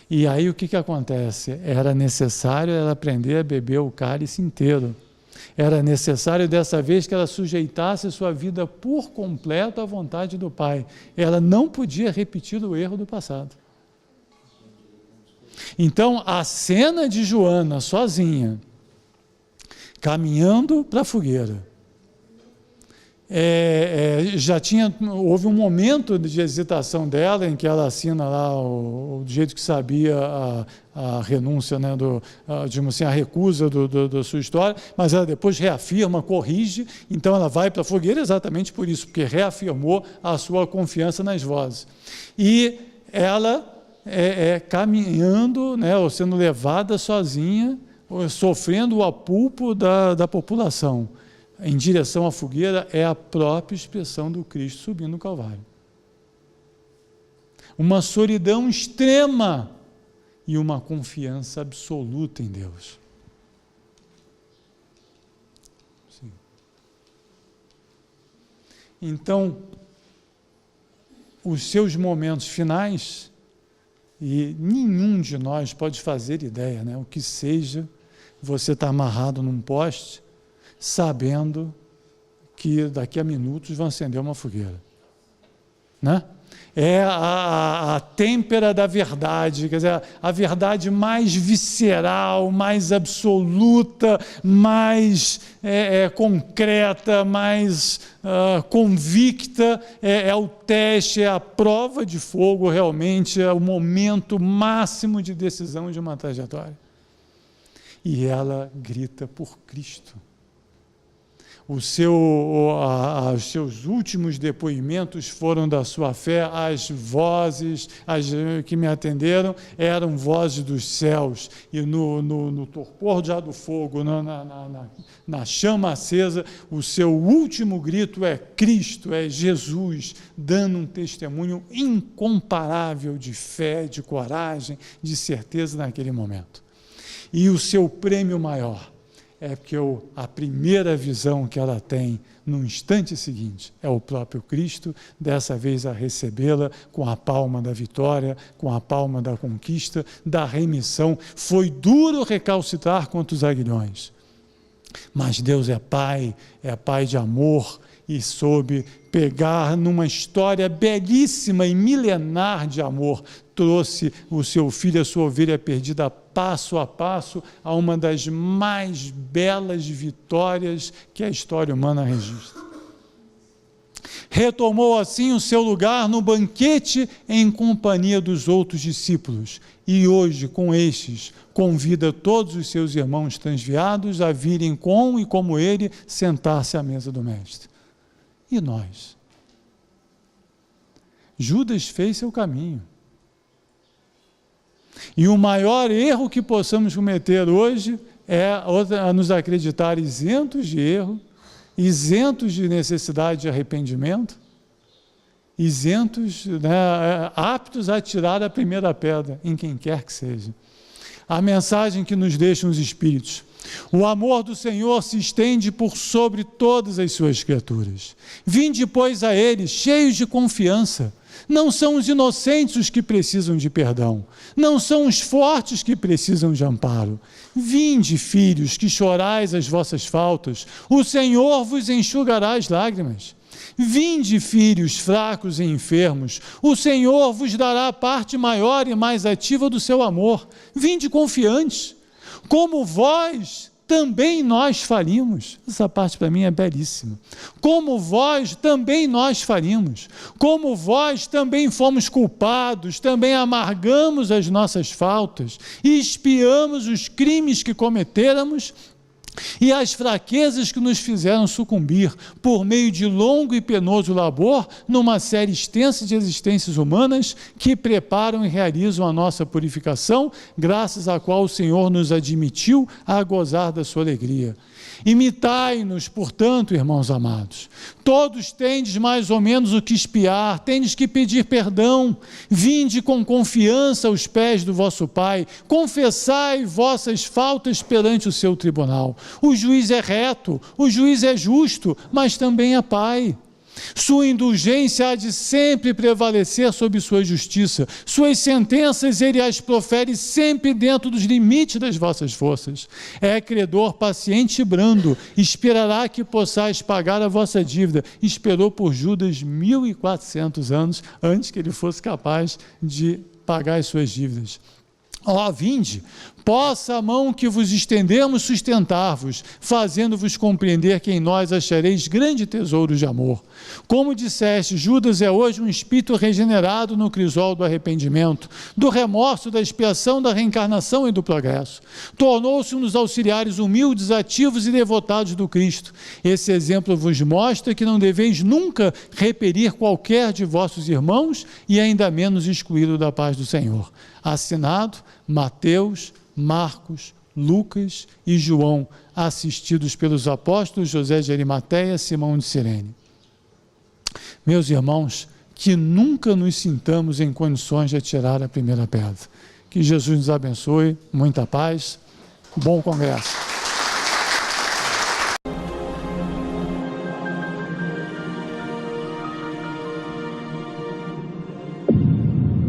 [SPEAKER 1] E aí o que acontece? Era necessário ela aprender a beber o cálice inteiro. Era necessário dessa vez que ela sujeitasse sua vida por completo à vontade do Pai. Ela não podia repetir o erro do passado. Então, a cena de Joana sozinha, caminhando para a fogueira, houve um momento de hesitação dela, em que ela assina lá, do jeito que sabia, a renúncia, né, digamos assim, a recusa da sua história, mas ela depois reafirma, corrige, então ela vai para a fogueira exatamente por isso, porque reafirmou a sua confiança nas vozes. E ela caminhando, né, ou sendo levada sozinha, sofrendo o apulpo da população, em direção à fogueira, é a própria expressão do Cristo subindo o Calvário. Uma solidão extrema e uma confiança absoluta em Deus. Sim. Então, os seus momentos finais, e nenhum de nós pode fazer ideia, né? O que seja, você está amarrado num poste, sabendo que daqui a minutos vão acender uma fogueira, né? É a têmpera da verdade, quer dizer, a verdade mais visceral, mais absoluta, mais concreta, mais convicta, é o teste, é a prova de fogo, realmente, é o momento máximo de decisão de uma trajetória. E ela grita por Cristo. Os seus últimos depoimentos foram da sua fé. As vozes que me atenderam eram vozes dos céus, e no torpor já do fogo, na chama acesa, o seu último grito é Cristo, é Jesus, dando um testemunho incomparável de fé, de coragem, de certeza naquele momento. E o seu prêmio maior é porque a primeira visão que ela tem no instante seguinte é o próprio Cristo, dessa vez a recebê-la com a palma da vitória, com a palma da conquista, da remissão. Foi duro recalcitrar contra os aguilhões, mas Deus é Pai de amor, e soube pegar numa história belíssima e milenar de amor, trouxe o seu filho, a sua ovelha perdida, passo a passo, a uma das mais belas vitórias que a história humana registra. Retomou assim o seu lugar no banquete em companhia dos outros discípulos, e hoje, com estes, convida todos os seus irmãos transviados a virem com e como ele sentar-se à mesa do Mestre. E nós? Judas fez seu caminho. E o maior erro que possamos cometer hoje é nos acreditar isentos de erro, isentos de necessidade de arrependimento, isentos, aptos a tirar a primeira pedra em quem quer que seja. A mensagem que nos deixam os Espíritos: o amor do Senhor se estende por sobre todas as suas criaturas. Vinde, pois, a Ele, cheios de confiança, Não são os inocentes os que precisam de perdão. Não são os fortes que precisam de amparo. Vinde, filhos, que chorais as vossas faltas. O Senhor vos enxugará as lágrimas. Vinde, filhos fracos e enfermos. O Senhor vos dará a parte maior e mais ativa do seu amor. Vinde confiantes. Como vós, também nós faríamos. Essa parte para mim é belíssima. Como vós, também nós faríamos. Como vós, também fomos culpados, também amargamos as nossas faltas e expiamos os crimes que cometéramos e as fraquezas que nos fizeram sucumbir por meio de longo e penoso labor numa série extensa de existências humanas que preparam e realizam a nossa purificação, graças à qual o Senhor nos admitiu a gozar da sua alegria. Imitai-nos, portanto, irmãos amados. Todos tendes mais ou menos o que expiar, tendes que pedir perdão. Vinde com confiança aos pés do vosso Pai, confessai vossas faltas perante o seu tribunal. O juiz é reto, o juiz é justo, mas também é Pai. Sua indulgência há de sempre prevalecer sobre sua justiça. Suas sentenças ele as profere sempre dentro dos limites das vossas forças. É credor paciente e brando, esperará que possais pagar a vossa dívida. Esperou por Judas 1400 anos antes que ele fosse capaz de pagar as suas dívidas. Ó, vinde, possa a mão que vos estendemos sustentar-vos, fazendo-vos compreender que em nós achareis grande tesouro de amor. Como disseste, Judas é hoje um espírito regenerado no crisol do arrependimento, do remorso, da expiação, da reencarnação e do progresso. Tornou-se um dos auxiliares humildes, ativos e devotados do Cristo. Esse exemplo vos mostra que não deveis nunca repelir qualquer de vossos irmãos e ainda menos excluí-lo da paz do Senhor. Assinado Mateus, Marcos, Lucas e João, assistidos pelos apóstolos José de Arimateia, Simão de Cirene. Meus irmãos, que nunca nos sintamos em condições de atirar a primeira pedra. Que Jesus nos abençoe, muita paz, bom congresso.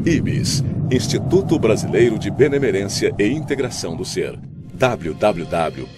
[SPEAKER 3] IBS, Instituto Brasileiro de Benemerência e Integração do Ser. www.ibis.org